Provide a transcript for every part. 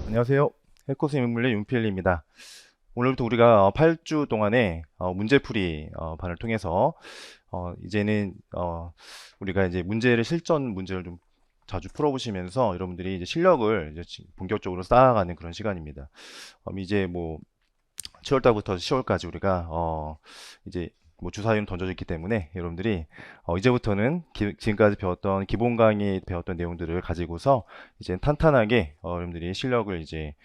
안녕하세요. 해코스 인문물의 윤필리입니다. 오늘부터 우리가 8주 동안의 문제풀이 반을 통해서 이제는 우리가 이제 문제를 실전 문제를 좀 자주 풀어보시면서 여러분들이 이제 실력을 이제 본격적으로 쌓아가는 그런 시간입니다. 이제 뭐 7월 달부터 10월까지 우리가 이제 뭐 주사위는 던져져 있기 때문에 여러분들이 이제부터는 지금까지 배웠던 기본 강의 배웠던 내용들을 가지고서 이제 탄탄하게 여러분들이 실력을 이제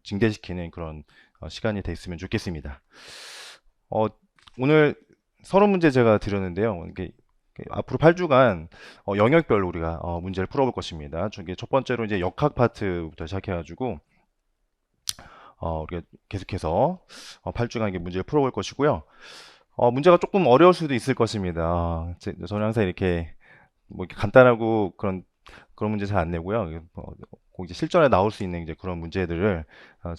증대시키는 그런 시간이 됐으면 좋겠습니다. 어, 오늘 서론 문제 제가 드렸는데요. 앞으로 8주간 영역별로 우리가 문제를 풀어볼 것입니다. 첫 번째로 이제 역학 파트부터 시작해가지고 우리가 계속해서 8주간 이게 문제를 풀어볼 것이고요. 문제가 조금 어려울 수도 있을 것입니다. 저는 항상 이렇게 뭐 이렇게 간단하고 그런 문제 잘 안 내고요. 꼭 이제 실전에 나올 수 있는 이제 그런 문제들을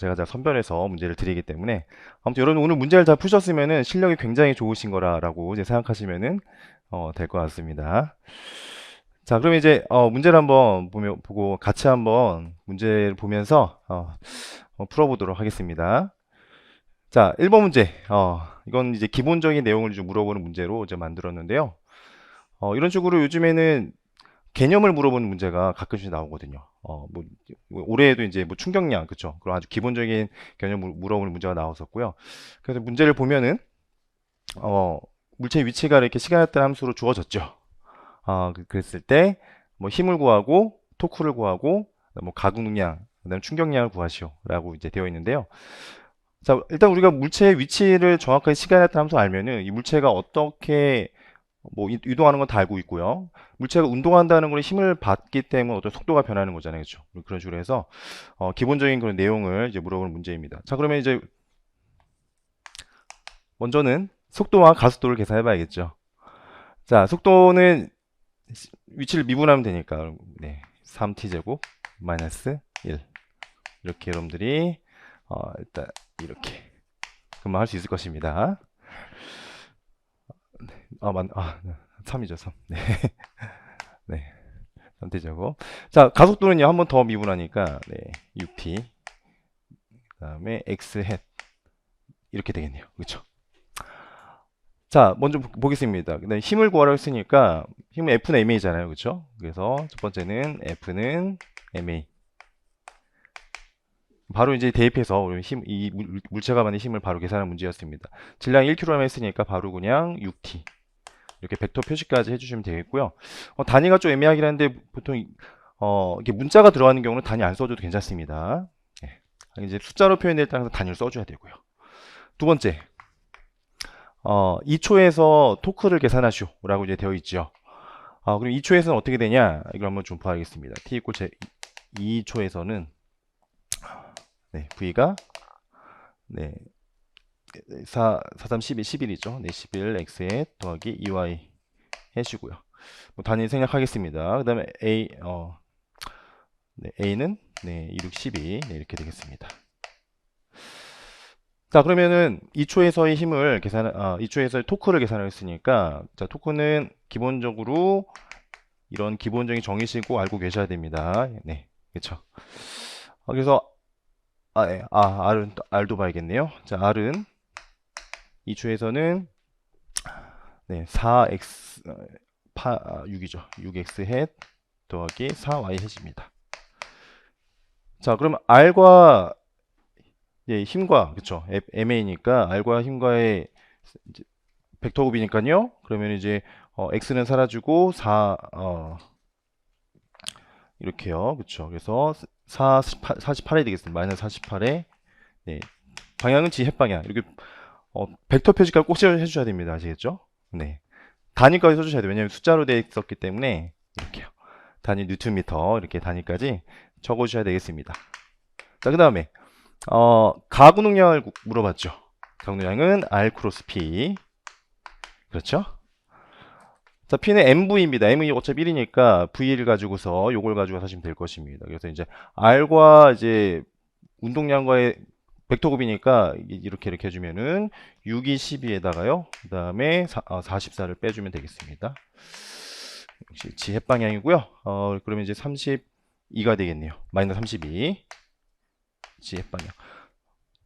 제가 잘 선별해서 문제를 드리기 때문에 아무튼 여러분 오늘 문제를 잘 푸셨으면은 실력이 굉장히 좋으신 거라고 이제 생각하시면은 될 것 같습니다. 자, 그럼 이제 문제를 한번 보고 같이 한번 문제를 보면서 풀어보도록 하겠습니다. 자, 1번 문제. 이건 이제 기본적인 내용을 좀 물어보는 문제로 이제 만들었는데요. 이런 식으로 요즘에는 개념을 물어보는 문제가 가끔씩 나오거든요. 올해에도 이제 뭐 충격량, 그쵸? 그런 아주 기본적인 개념 물어보는 문제가 나왔었고요. 그래서 문제를 보면은, 어, 물체의 위치가 이렇게 시간에 따른 함수로 주어졌죠. 그랬을 때, 뭐 힘을 구하고, 토크를 구하고, 뭐 가속능량, 그다음 충격량을 구하시오. 라고 이제 되어 있는데요. 자, 일단 우리가 물체의 위치를 정확하게 시간에 따른 함수 알면은 이 물체가 어떻게 뭐 이동하는 건 다 알고 있고요. 물체가 운동한다는 걸 힘을 받기 때문에 어떤 속도가 변하는 거잖아요. 그렇죠? 그런 식으로 해서 기본적인 그런 내용을 이제 물어보는 문제입니다. 자, 그러면 이제 먼저는 속도와 가속도를 계산해 봐야겠죠. 자, 속도는 위치를 미분하면 되니까 네, 3t제곱 마이너스 1 이렇게 여러분들이 일단 이렇게 금방 할 수 있을 것입니다. 3이죠, 3. 네. 네. 선택제곱. 자, 가속도는요, 한 번 더 미분하니까, 네, 6t. 그 다음에 x 햇. 이렇게 되겠네요. 그렇죠? 자, 먼저 보겠습니다. 근데 힘을 구하라고 했으니까, 힘은 F는 MA잖아요. 그렇죠? 그래서 첫 번째는 F는 MA. 바로 이제 대입해서 우리 이 물체가 받는 힘을 바로 계산한 문제였습니다. 질량 1kg 했으니까 바로 그냥 6t. 이렇게 벡터 표시까지 해주시면 되겠고요. 단위가 좀 애매하긴 한데 보통 이렇게 문자가 들어가는 경우는 단위 안 써줘도 괜찮습니다. 예. 이제 숫자로 표현될 때 항상 단위를 써줘야 되고요. 두 번째, 2초에서 토크를 계산하시오라고 이제 되어 있죠. 그럼 2초에서는 어떻게 되냐? 이걸 한번 좀 봐야겠습니다. t 이퀄 2초에서는 네, v가 네, 3, 12, 11이죠. 네, 11 x에 더하기 2y 해주고요. 뭐 단위 생략하겠습니다. 그 다음에 네, A는 네, 2, 6, 12 네, 이렇게 되겠습니다. 자, 그러면은 2초에서의 힘을 2초에서의 토크를 계산했으니까 자, 토크는 기본적으로 이런 기본적인 정의식고 알고 계셔야 됩니다. 네, 그렇죠. 그래서 네, R도 봐야겠네요. 자, R은 2초에서는 네, 4x 6이죠. 6x 햇 더하기 4y 햇입니다. 자, 그럼 R과 예, 힘과 그쵸 MA니까 R과 힘과의 벡터 곱이니까요. 그러면 이제 x는 사라지고 4 이렇게요. 그쵸 그래서 48이 되겠습니다. 마이너스 48에 네, 방향은 지햇방향 이렇게 벡터 표시까지 꼭 해주셔야 됩니다. 아시겠죠? 네, 단위까지 써주셔야 돼요. 왜냐하면 숫자로 되어 있었기 때문에 이렇게요. 단위 뉴턴미터 이렇게 단위까지 적어주셔야 되겠습니다. 자, 그 다음에 가구능량을 물어봤죠. 가구능량은 R 크로스 P. 그렇죠? 자, P는 MV입니다. M이 어차피 1이니까 V를 가지고서 요걸 가지고 하시면 될 것입니다. 그래서 이제 R과 이제 운동량과의 벡터 곱이니까 이렇게 해주면은 6이 12에다가요. 그 다음에 44를 빼주면 되겠습니다. 역시 지햇 방향이고요. 그러면 이제 30 2가 되겠네요. 마이너스 32 GF 방향.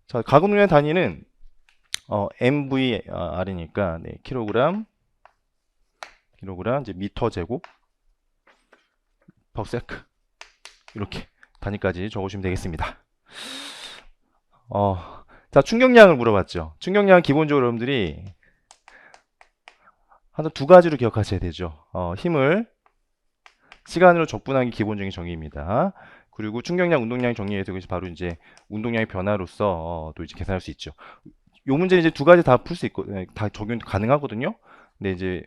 자, 가공 용량 단위는 MVR이니까 네, 킬로그램 이제 미터 제곱 퍼세크 이렇게 단위까지 적으시면 되겠습니다. 자, 충격량을 물어봤죠. 충격량 기본적으로 여러분들이 한 두 가지로 기억하셔야 되죠. 힘을 시간으로 적분하기 기본적인 정의입니다. 그리고 충격량, 운동량 정의에서 그것이 바로 이제 운동량의 변화로서 또 이제 계산할 수 있죠. 요 문제는 이제 두 가지 다 풀 수 있고 다 적용 가능하거든요. 근데 이제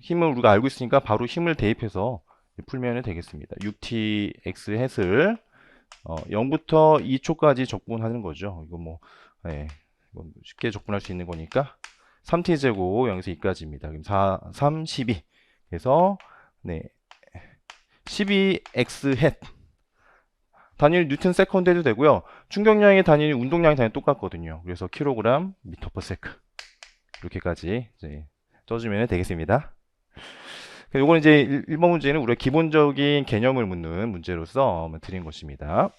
힘을 우리가 알고 있으니까 바로 힘을 대입해서 풀면 되겠습니다. 6tx 햇을 0부터 2초까지 적분하는 거죠. 이거 뭐 이건 쉽게 적분할 수 있는 거니까 3t 제곱 0에서 2까지입니다. 그럼 4, 3, 12. 그래서 네 12x 햇 단위를 뉴턴 세컨드 해도 되고요. 충격량의 단위는 운동량의 단위 똑같거든요. 그래서 킬로그램 미터 퍼 세크 이렇게까지 이제 써주면 되겠습니다. 요건 이제 1번 문제는 우리가 기본적인 개념을 묻는 문제로서 드린 것입니다.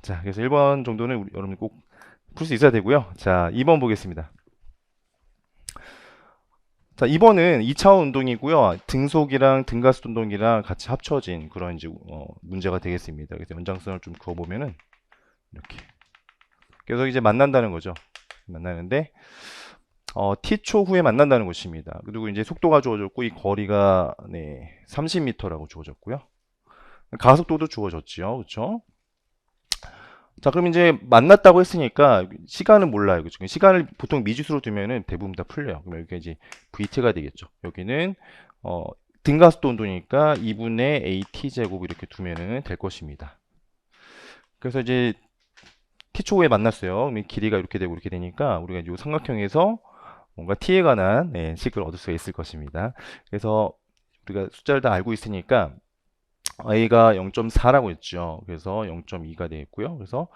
자, 그래서 1번 정도는 여러분 꼭 풀 수 있어야 되고요. 자, 2번 보겠습니다. 자, 2번은 2차원 운동이고요. 등속이랑 등가스 운동이랑 같이 합쳐진 그런 이제 문제가 되겠습니다. 그래서 연장선을 좀 그어보면은 이렇게 계속 이제 만난다는 거죠. 만나는데 t초 후에 만난다는 것입니다. 그리고 이제 속도가 주어졌고 이 거리가 30m라고 주어졌고요. 가속도도 주어졌죠. 그렇죠? 자, 그럼 이제 만났다고 했으니까 시간은 몰라요. 그렇죠? 시간을 보통 미지수로 두면은 대부분 다 풀려요. 그럼 여기가 이제 VT가 되겠죠. 여기는 등가속도 운동이니까 2분의 AT 제곱 이렇게 두면은 될 것입니다. 그래서 이제 t초에 만났어요. 그럼 길이가 이렇게 되고 이렇게 되니까 우리가 이제 삼각형에서 뭔가 t에 관한 식을 얻을 수가 있을 것입니다. 그래서 우리가 숫자를 다 알고 있으니까 a가 0.4라고 했죠. 그래서 0.2가 되겠고요. 그래서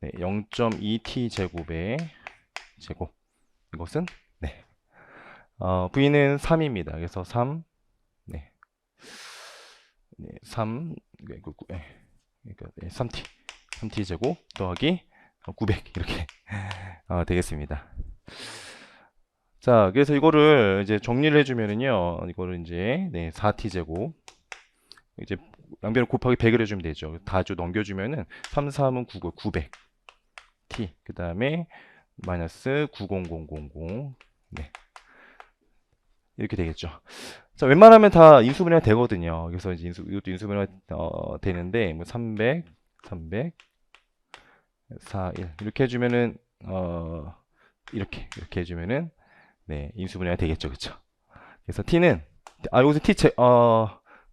0.2t 제곱의 제곱 이것은 v는 3입니다. 그래서 3 그러니까 3t 제곱 더하기 900 이렇게 되겠습니다. 자, 그래서 이거를 이제 정리를 해주면은요, 이거를 이제 4t 제곱 이제 양변을 곱하기 100을 해주면 되죠. 다주 넘겨주면은 3, 3은 9, 900 t 그 다음에 마이너스 90000 이렇게 되겠죠. 자, 웬만하면 다 인수분해가 되거든요. 그래서 이제 이것도 인수분해가 되는데 뭐 300 4, 1 이렇게 해주면은 이렇게 해주면은 인수분해가 되겠죠. 그쵸? 그래서 t는 여기서 t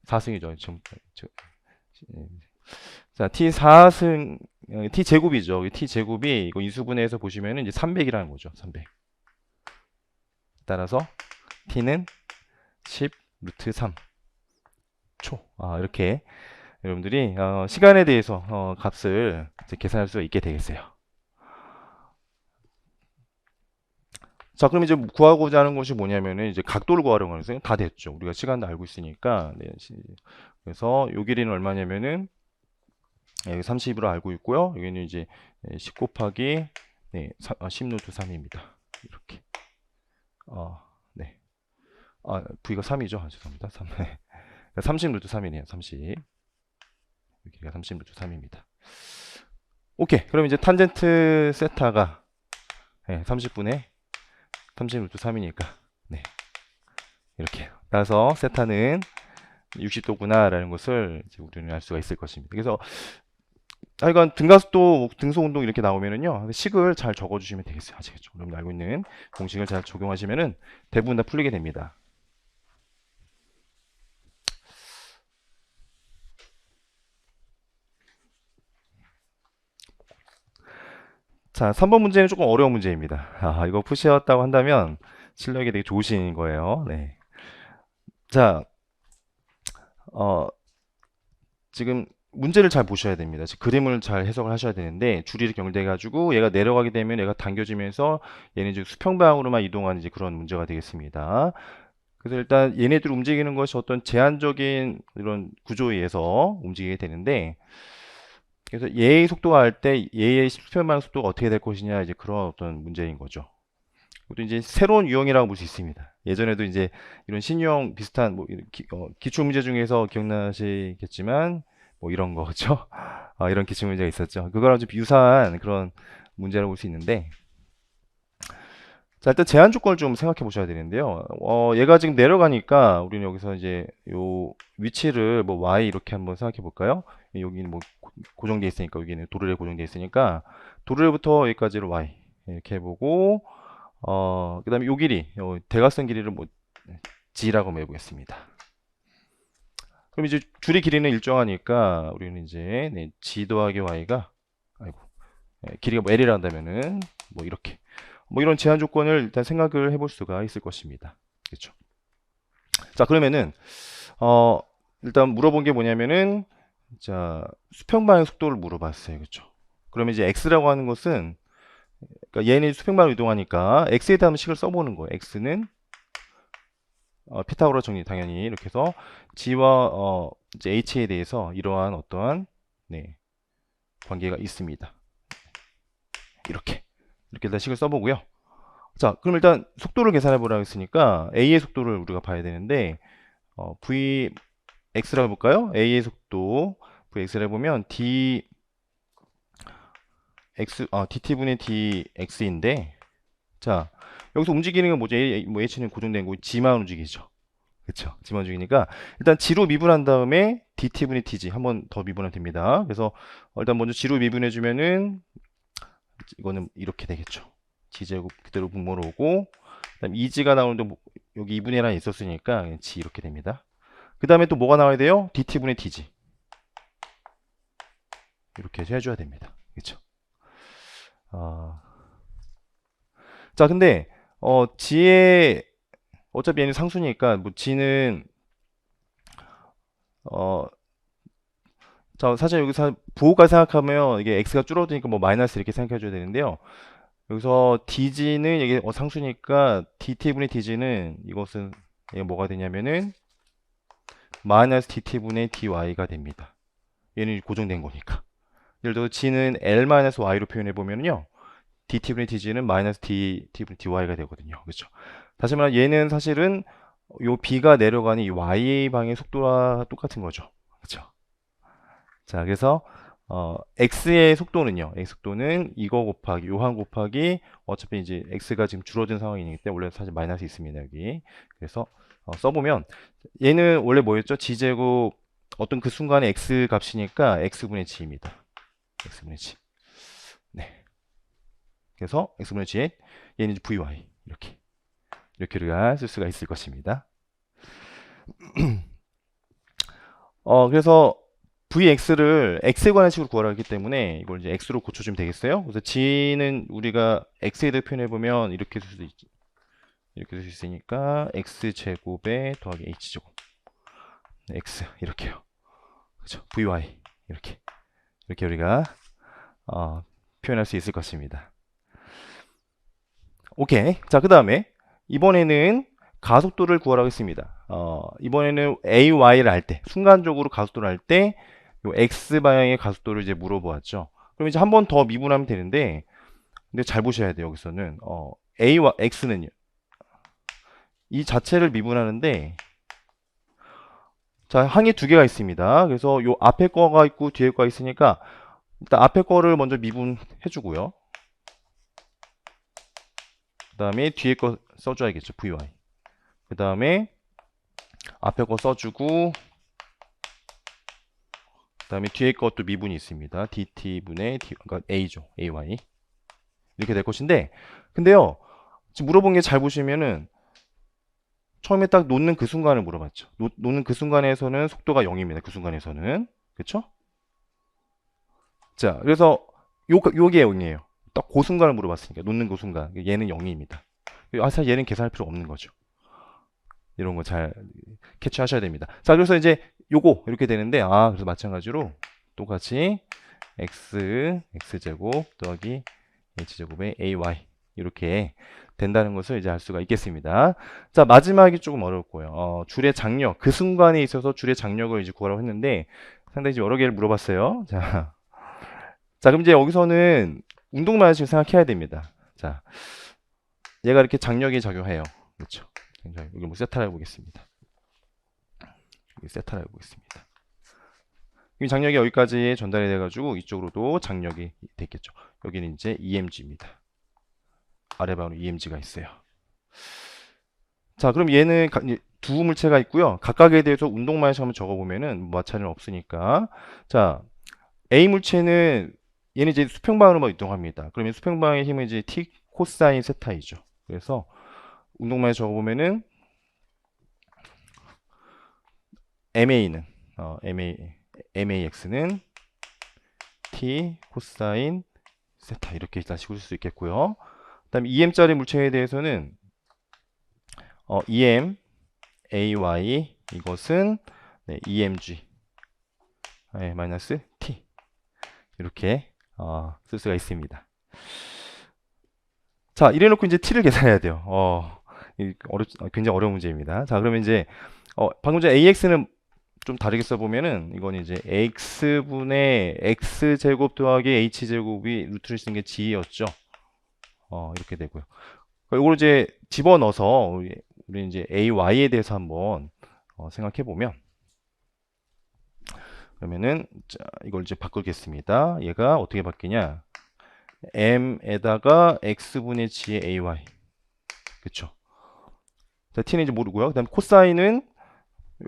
4승이죠. 자, t 4승 t 제곱이죠. t 제곱이 이거 인수분해해서 보시면은 이제 300이라는 거죠. 300. 따라서 t는 10 루트 3 초. 이렇게 여러분들이 시간에 대해서 값을 이제 계산할 수 있게 되겠어요. 자, 그럼 이제 구하고자 하는 것이 뭐냐면은 이제 각도를 구하려고 하는 거예요. 다 됐죠. 우리가 시간도 알고 있으니까. 그래서 요 길이는 얼마냐면은 여기 30으로 알고 있고요. 여기는 이제 10 곱하기 10 루트 3입니다. 이렇게. V가 3이죠. 죄송합니다. 3. 30 루트 3이네요. 30. 여기가 30 루트 3입니다. 오케이. 그럼 이제 탄젠트 세타가 30분의 30 루트 3이니까 이렇게 따라서 세타는 60도구나 라는 것을 이제 우리는 알 수가 있을 것입니다. 그래서 하여간 등가속도, 등속운동 이렇게 나오면은요 식을 잘 적어주시면 되겠어요. 아시겠죠? 여러분 알고 있는 공식을 잘 적용하시면은 대부분 다 풀리게 됩니다. 자, 3번 문제는 조금 어려운 문제입니다. 이거 푸시했다고 한다면 실력이 되게 좋으신 거예요. 네. 자, 지금 문제를 잘 보셔야 됩니다. 그림을 잘 해석을 하셔야 되는데 줄이 이렇게 연결돼 가지고 얘가 내려가게 되면 얘가 당겨지면서 얘는 이제 수평 방향으로만 이동하는 이제 그런 문제가 되겠습니다. 그래서 일단 얘네들 움직이는 것이 어떤 제한적인 이런 구조에 의해서 움직이게 되는데, 그래서 얘의 속도가 할 때 얘의 수평방향 속도가 어떻게 될 것이냐, 이제 그런 어떤 문제인 거죠. 또 이제 새로운 유형이라고 볼 수 있습니다. 예전에도 이제 이런 신유형 비슷한 뭐 기출 문제 중에서 기억나시겠지만 뭐 이런 거죠. 이런 기출 문제가 있었죠. 그거랑 좀 유사한 그런 문제라고 볼 수 있는데, 자, 일단 제한 조건을 좀 생각해 보셔야 되는데요. 얘가 지금 내려가니까 우리는 여기서 이제 요 위치를 뭐 y 이렇게 한번 생각해 볼까요? 여기는 뭐 고정돼 있으니까, 여기는 도르래 고정돼 있으니까 도르래부터 여기까지로 y 이렇게 해보고, 그다음에 요 길이, 대각선 길이를 뭐 g라고 한번 해보겠습니다. 그럼 이제 줄의 길이는 일정하니까 우리는 이제 g 더하기 y가, 아이고, 길이가 뭐 l이라 한다면은 뭐 이렇게, 뭐 이런 제한 조건을 일단 생각을 해볼 수가 있을 것입니다. 그렇죠? 자, 그러면은 일단 물어본 게 뭐냐면은, 자, 수평방향 속도를 물어봤어요. 그렇죠? 그러면 이제 x라고 하는 것은, 그러니까 얘는 수평방향으로 이동하니까 x에 대한 식을 써보는 거예요. x는 피타고라 정리 당연히 이렇게 해서 g와 이제 h에 대해서 이러한 어떠한 관계가 있습니다. 이렇게 다 식을 써보고요. 자, 그럼 일단 속도를 계산해 보라고 했으니까 a의 속도를 우리가 봐야 되는데, vx라고 해볼까요? a의 속도 vx를 해보면 dt분의 dx인데, 자, 여기서 움직이는 건 뭐죠? 뭐 h는 고정된 거고 g만 움직이죠. 그쵸? g만 움직이니까 일단 g로 미분한 다음에 dt분의 dg 한 번 더 미분하면 됩니다. 그래서 일단 먼저 g로 미분해 주면은 이거는 이렇게 되겠죠. g제곱 그대로 분모로 오고, 그다음 2g가 나오는데 여기 2분의 1이 있었으니까 그냥 g 이렇게 됩니다. 그 다음에 또 뭐가 나와야 돼요? dt분의 dg 이렇게 해줘야 됩니다. 그쵸? 자, 근데 g의 어차피 얘는 상수니까 뭐 g는 자, 사실 여기서 부호가 생각하면 이게 x가 줄어드니까 뭐 마이너스 이렇게 생각해 줘야 되는데요. 여기서 dg는 이게 상수니까 dt분의 dg는 이것은 얘가 뭐가 되냐면은 마이너스 dt분의 dy가 됩니다. 얘는 고정된 거니까. 예를 들어 g는 l-y로 표현해 보면요, dt분의 dg는 마이너스 dt분의 dy가 되거든요. 그렇죠? 다시 말하면 얘는 사실은 요 b가 내려가는 이 y 방의 속도와 똑같은 거죠. 그렇죠? 자, 그래서 x의 속도는요. x 속도는 이거 곱하기 요한 곱하기, 어차피 이제 x가 지금 줄어든 상황이기 때문에 원래 사실 마이너스 있습니다, 여기. 그래서 써보면 얘는 원래 뭐였죠? g제곱 어떤 그 순간에 x 값이니까 x분의 g입니다. x분의 g. 네. 그래서 x분의 g에 얘는 이제 vy 이렇게 우리가 쓸 수가 있을 것입니다. 그래서 vx를 x에 관한 식으로 구하라 했기 때문에 이걸 이제 x로 고쳐주면 되겠어요. 그래서 g는 우리가 x에 대해 표현해 보면 이렇게 쓸 수 있지. 이렇게 쓸 수 있으니까 x제곱에 더하기 h제곱, x 이렇게요. 그렇죠? vy 이렇게 우리가 표현할 수 있을 것입니다. 오케이. 자, 그 다음에 이번에는 가속도를 구하라고 했습니다. 이번에는 ay를 할 때, 순간적으로 가속도를 할 때 요 x 방향의 가속도를 이제 물어보았죠. 그럼 이제 한 번 더 미분하면 되는데, 근데 잘 보셔야 돼요. 여기서는 a와 x는요, 이 자체를 미분하는데, 자, 항이 두 개가 있습니다. 그래서 요 앞에 거가 있고 뒤에 거가 있으니까 일단 앞에 거를 먼저 미분해 주고요. 그 다음에 뒤에 거 써줘야겠죠. vy. 그 다음에 앞에 거 써주고, 그 다음에 뒤에 것도 미분이 있습니다. dt분의 그러니까 a죠. ay. 이렇게 될 것인데, 근데요, 지금 물어본 게 잘 보시면은 처음에 딱 놓는 그 순간을 물어봤죠. 놓는 그 순간에서는 속도가 0입니다. 그 순간에서는. 그쵸? 자, 그래서 요게 0이에요. 딱 그 순간을 물어봤으니까. 놓는 그 순간. 얘는 0입니다. 사실 얘는 계산할 필요 없는 거죠. 이런 거 잘 캐치하셔야 됩니다. 자, 그래서 이제 요거 이렇게 되는데, 그래서 마찬가지로 똑같이 x제곱 더하기 h제곱의 ay 이렇게 된다는 것을 이제 알 수가 있겠습니다. 자, 마지막이 조금 어렵고요. 줄의 장력, 그 순간에 있어서 줄의 장력을 이제 구하라고 했는데 상당히 이제 여러 개를 물어봤어요. 자, 그럼 이제 여기서는 운동만 지금 생각해야 됩니다. 자, 얘가 이렇게 장력이 작용해요. 그렇죠? 여기 뭐 세타를 해보겠습니다. 여기 세타를 해보겠습니다. 이 장력이 여기까지 전달이 돼가지고 이쪽으로도 장력이 됐겠죠. 여기는 이제 EMG입니다. 아래 방으로 EMG가 있어요. 자, 그럼 얘는 두 물체가 있고요. 각각에 대해서 운동 마이너스 한번 적어보면은 마찰은 없으니까. 자, A 물체는 얘는 이제 수평방으로만 이동합니다. 그러면 수평방의 힘은 이제 T 코사인 세타이죠. 그래서 운동 마이너스 적어보면은 MA는 MAX는 T 코사인 세타 이렇게 다시 쓸 수 있겠고요. 그다음에 EM짜리 물체에 대해서는 EM AY 이것은 EMG 마이너스 T 이렇게 쓸 수가 있습니다. 자, 이래놓고 이제 T를 계산해야 돼요. 굉장히 어려운 문제입니다. 자, 그러면 이제 방금 전에 AX는 좀 다르게 써보면은 이건 이제 X분의 X제곱 더하기 H제곱이 루트를 쓰는 게 G였죠. 이렇게 되고요. 이걸 이제 집어넣어서 우리 이제 AY에 대해서 한번 생각해 보면 그러면은 자, 이걸 이제 바꾸겠습니다. 얘가 어떻게 바뀌냐? M에다가 X분의 G의 AY. 그쵸? 자, T는 이제 모르고요. 그 다음에 코사인은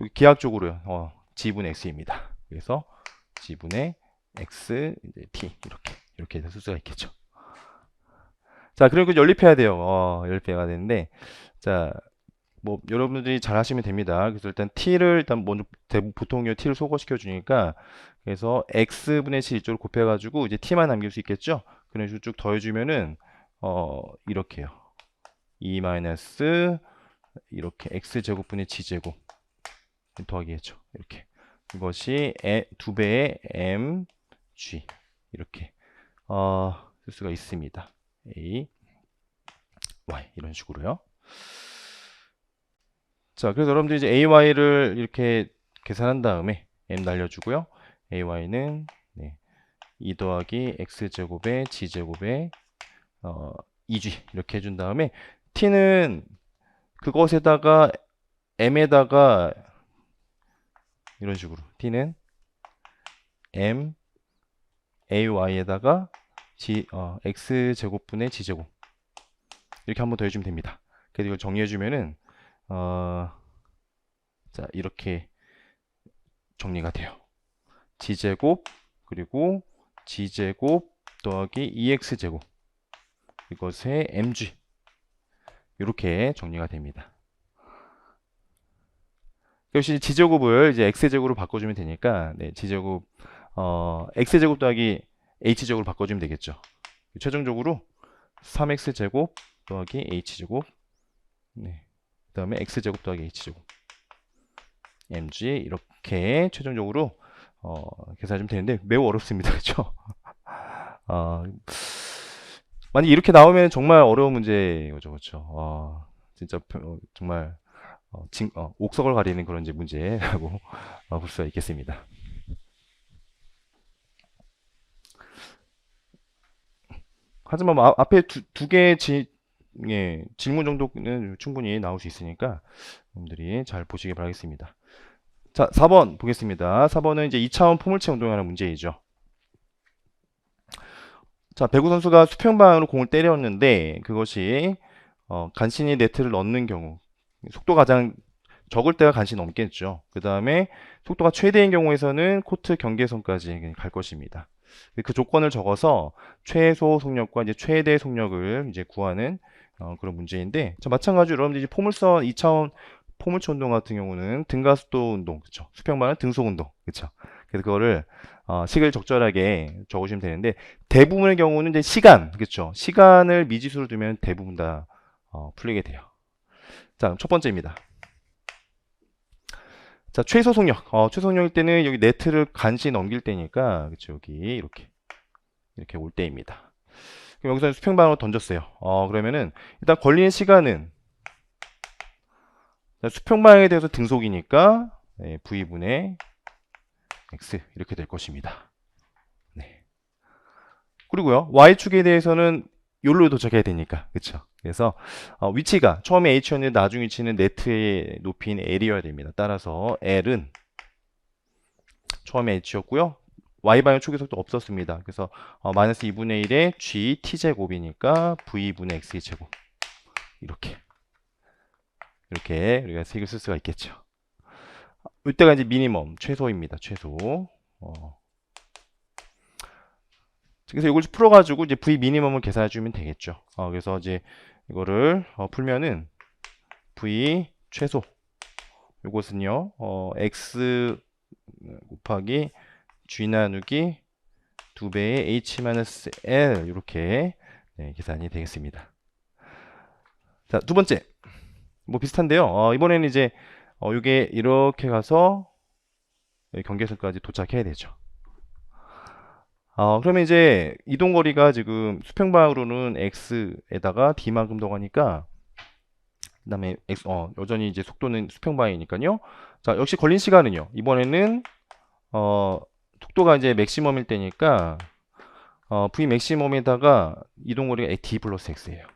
여기 기하학적으로요. G분의 X입니다. 그래서 G분의 X 이제 T 이렇게 쓸 수가 있겠죠. 자, 그리고 연립해야 돼요. 연립해야 되는데, 자, 뭐 여러분들이 잘 하시면 됩니다. 그래서 일단 T를 일단 먼저 보통요 T를 소거시켜 주니까 그래서 X분의 7 이쪽으로 곱해가지고 이제 T만 남길 수 있겠죠. 그런 식으로 쭉 더해주면은 이렇게요. 2 마이너스 이렇게 X제곱분의 G제곱 더하기겠죠. 이렇게 이것이 2배의 mg 이렇게 쓸 수가 있습니다. a y 이런 식으로요. 자, 그래서 여러분들이 이제 ay를 이렇게 계산한 다음에 m 날려주고요. ay는 2 더하기 x제곱에 g제곱에 2g 이렇게 해준 다음에 t는 그것에다가 m에다가 이런 식으로 t는 m ay에다가 x제곱분의 g제곱 이렇게 한번 더 해주면 됩니다. 그래서 이걸 정리해주면은 자, 이렇게 정리가 돼요. g제곱 그리고 g제곱 더하기 2x제곱 이것의 mg 이렇게 정리가 됩니다. 역시 g제곱을 이제 x제곱으로 바꿔주면 되니까 g제곱 x제곱 더하기 h제곱으로 바꿔주면 되겠죠. 최종적으로 3x제곱 더하기 h제곱 그 다음에 x제곱 더하기 h제곱 mg 이렇게 최종적으로 계산하면 되는데 매우 어렵습니다. 그렇죠? 만약 이렇게 나오면 정말 어려운 문제죠. 그렇죠? 진짜 정말 옥석을 가리는 그런 이제 문제라고 볼 수가 있겠습니다. 하지만 뭐 앞에 두 개의 질문 정도는 충분히 나올 수 있으니까 여러분들이 잘 보시기 바라겠습니다. 자, 4번 보겠습니다. 4번은 이제 2차원 포물체 운동에 관한 문제이죠. 자, 배구 선수가 수평방향으로 공을 때렸는데 그것이 간신히 네트를 넣는 경우 속도가 가장 적을 때가 간신히 넘겠죠. 그 다음에 속도가 최대인 경우에서는 코트 경계선까지 갈 것입니다. 그 조건을 적어서 최소 속력과 이제 최대 속력을 이제 구하는 그런 문제인데, 자, 마찬가지로 여러분들이 포물선 2차원 포물체 운동 같은 경우는 등가속도 운동, 그쵸? 수평방향 등속 운동, 그쵸? 그래서 그거를 식을 적절하게 적으시면 되는데 대부분의 경우는 이제 시간, 그쵸? 시간을 미지수로 두면 대부분 다 풀리게 돼요. 자, 첫 번째입니다. 자, 최소 속력. 최소 속력일 때는 여기 네트를 간신히 넘길 때니까, 그쵸? 여기 이렇게 올 때입니다. 그럼 여기서 수평방으로 던졌어요. 그러면은 일단 걸리는 시간은 수평방에 대해서 등속이니까 네, V분의 X 이렇게 될 것입니다. 네. 그리고요, Y축에 대해서는 여기로 도착해야 되니까, 그쵸? 그래서 위치가 처음에 H였는데 나중 위치는 네트의 높이인 L이어야 됩니다. 따라서 L은 처음에 H였고요. Y방향 초기 속도 없었습니다. 그래서 마이너스 2분의 1의 G T제곱이니까 V분의 X 제곱 이렇게 우리가 색을 쓸 수가 있겠죠. 이때가 이제 미니멈, 최소입니다. 최소. 그래서 이걸 풀어가지고 이제 V 미니멈을 계산해 주면 되겠죠. 그래서 이제 이거를 풀면은 V 최소 이것은요 X 곱하기 G 나누기 2배의 H-L 이렇게 네, 계산이 되겠습니다. 자, 두 번째 뭐 비슷한데요. 이번에는 이제 이게 이렇게 가서 경계선까지 도착해야 되죠. 그러면 이제 이동거리가 지금 수평방으로는 x에다가 d만큼 더 가니까 그다음에 x 여전히 이제 속도는 수평방이니까요. 자, 역시 걸린 시간은요. 이번에는 속도가 이제 맥시멈일 때니까 v 맥시멈에다가 이동거리가 d 플러스 x예요.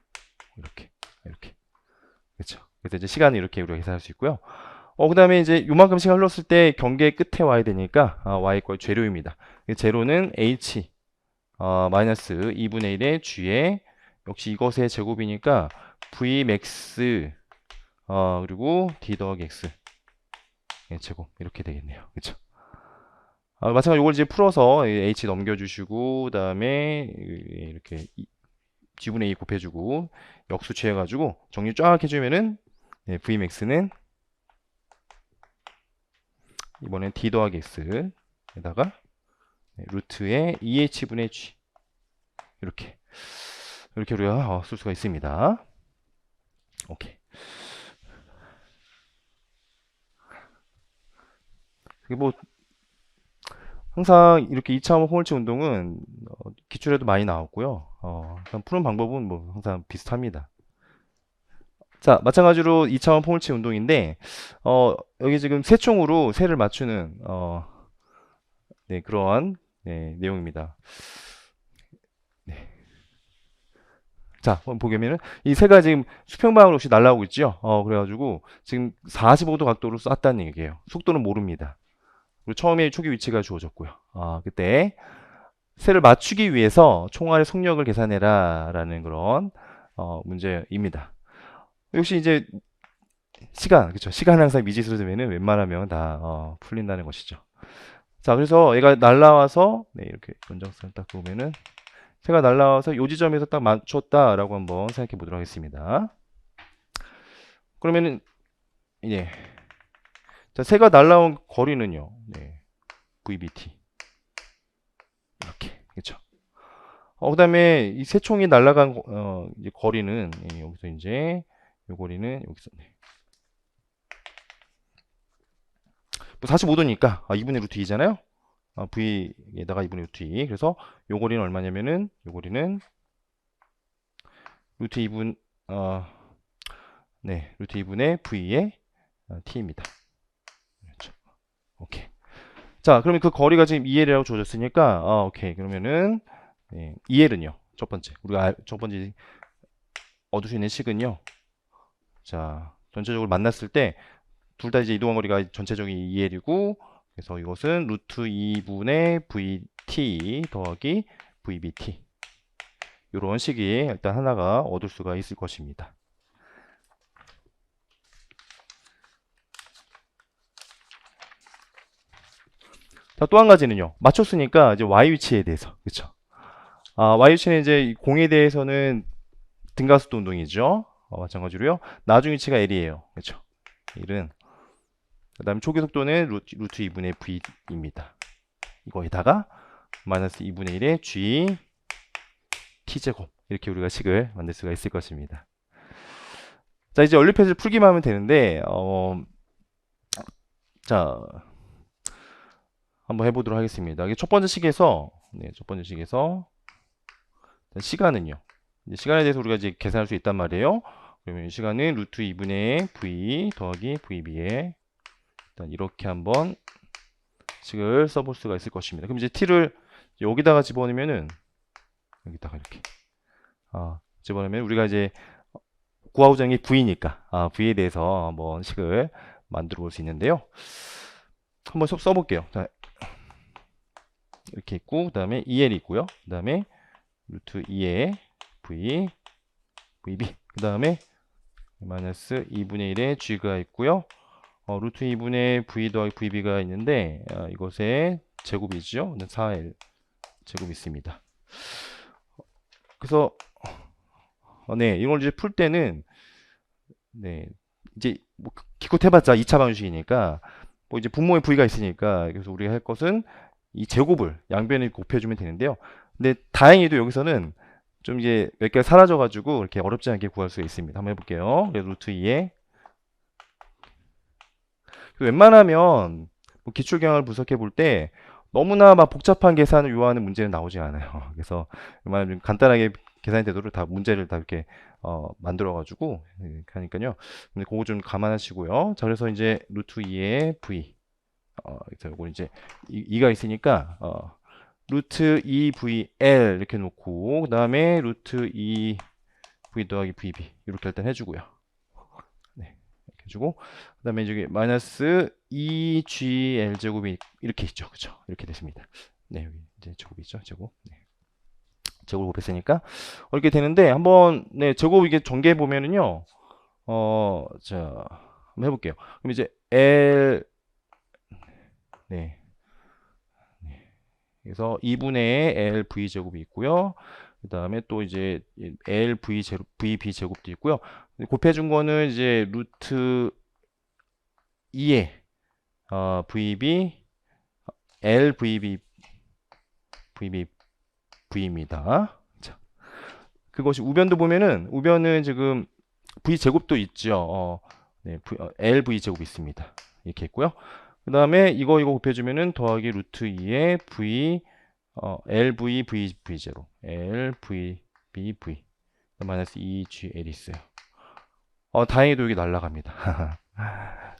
이렇게 그렇죠. 그래서 이제 시간을 이렇게 우리가 계산할 수 있고요. 그 다음에 이제 요만큼 시간 흘렀을 때 경계 끝에 와야 되니까 y 과 제로입니다. 제로는 h 마이너스 2분의 1의 g에 역시 이것의 제곱이니까 v max 그리고 d 더하기 x 제곱 이렇게 되겠네요. 그렇죠? 마찬가지로 이걸 이제 풀어서 h 넘겨주시고 그다음에 이렇게 g분의 2 곱해주고 역수 취해가지고 정리 쫙 해주면은 네, v max는 이번엔 d 더하기 x에다가 루트의 2h분의 g 이렇게 우리가 쓸 수가 있습니다. 오케이. 뭐 항상 이렇게 2차원 포물체 운동은 기출에도 많이 나왔고요. 푸는 방법은 뭐 항상 비슷합니다. 자, 마찬가지로 2차원 포물체 운동인데 여기 지금 세 총으로 세를 맞추는 네, 그러한 네, 내용입니다. 네. 자, 한번 보면은 이 새가 지금 수평방으로 혹시 날아오고 있죠? 그래가지고 지금 45도 각도로 쐈다는 얘기예요. 속도는 모릅니다. 그리고 처음에 초기 위치가 주어졌고요. 그때 새를 맞추기 위해서 총알의 속력을 계산해라 라는 그런 문제입니다. 역시 이제 시간, 그쵸? 시간 항상 미지수로 되면은 웬만하면 다 풀린다는 것이죠. 자, 그래서 얘가 날라와서 네, 이렇게 연장선 딱 보면은 새가 날라와서 요 지점에서 딱 맞췄다라고 한번 생각해 보도록 하겠습니다. 그러면은 이제 자, 새가 날라온 거리는요. 네, VBT 이렇게 그렇죠. 그다음에 이 새 총이 날아간 이제 거리는 여기서 이제 요 거리는 여기서 네. 뭐 45도니까 2분의 루트 2잖아요. V에다가 2분의 루트 2. 그래서 요 거리는 얼마냐면은 요 거리는 루트 2분 네, 루트 2분의 V의 T입니다. 그렇죠. 오케이. 자, 그러면 그 거리가 지금 2L이라고 주어졌으니까 오케이. 그러면은 네, 2L은요. 첫 번째. 우리가 첫 번째 얻을 수 있는 식은요. 자, 전체적으로 만났을 때 둘 다 이제 이동한 거리가 전체적인 2L이고 그래서 이것은 루트 2분의 VT 더하기 VBT 이런 식이 일단 하나가 얻을 수가 있을 것입니다. 자, 또 한 가지는요. 맞췄으니까 이제 Y 위치에 대해서. 그쵸? Y 위치는 이제 공에 대해서는 등가속도 운동이죠. 마찬가지로요. 나중 위치가 L이에요. 그쵸? L은. 그 다음에 초기 속도는 루트 2분의 V입니다. 이거에다가 마이너스 2분의 1의 G T제곱. 이렇게 우리가 식을 만들 수가 있을 것입니다. 자, 이제 연립해서 풀기만 하면 되는데, 자, 한번 해보도록 하겠습니다. 첫 번째 식에서, 네, 첫 번째 식에서, 시간은요. 이제 시간에 대해서 우리가 이제 계산할 수 있단 말이에요. 그러면 이 시간은 루트 2분의 v 더하기 vb에 일단 이렇게 한번 식을 써볼 수가 있을 것입니다. 그럼 이제 t를 여기다가 집어넣으면은 여기다가 이렇게 집어넣으면 우리가 이제 구하고자 하는 게 v니까 v에 대해서 한번 식을 만들어 볼 수 있는데요. 한번 써볼게요. 자, 이렇게 있고 그 다음에 2L이 있고요. 그 다음에 루트 2의 v vb 그 다음에 마이너스 2분의 1의 g가 있고요. 루트 2분의 v 더하기 vb가 있는데 이것의 제곱이죠. 4L 제곱이 있습니다. 그래서 네, 이걸 이제 풀 때는 네, 이제 뭐 기껏 해봤자 2차 방정식이니까 뭐 이제 분모에 v가 있으니까 그래서 우리가 할 것은 이 제곱을 양변에 곱해주면 되는데요. 근데 다행히도 여기서는 좀 이제 몇 개가 사라져가지고 이렇게 어렵지 않게 구할 수 있습니다. 한번 해볼게요. 루트 2에 웬만하면 뭐 기출경을 분석해 볼 때 너무나 막 복잡한 계산을 요하는 문제는 나오지 않아요. 그래서 웬만하면 간단하게 계산이 되도록 다 문제를 다 이렇게 만들어 가지고 하니까요. 근데 그거 좀 감안하시고요. 자, 그래서 이제 루트 2의 v 이거 이제 2가 있으니까 루트 2vl 이렇게 놓고 그 다음에 루트 2v 더하기 vb 이렇게 일단 해주고요. 네, 이렇게 해주고 그 다음에 저기 마이너스 2gl 제곱이 이렇게 있죠, 그렇죠? 이렇게 됐습니다. 네, 여기 이제 제곱이 있죠, 제곱. 네. 제곱을 곱했으니까 이렇게 되는데 한번 네 제곱 이게 전개해 보면은요. 자 한번 해볼게요. 그럼 이제 l 네, 그래서 2분의 lv 제곱이 있고요. 그 다음에 또 이제 lv 제곱, vb 제곱도 있고요. 곱해준 거는 이제 루트 2의 vb lvb vb v입니다. 자, 그것이 우변도 보면은 우변은 지금 v 제곱도 있죠. 네, lv 제곱이 있습니다. 이렇게 있고요. 그 다음에 이거 곱해주면은 더하기 루트 2의 v lv v0 lv bv 마이너스 2gl이 있어요. 다행히도 여기 날라갑니다.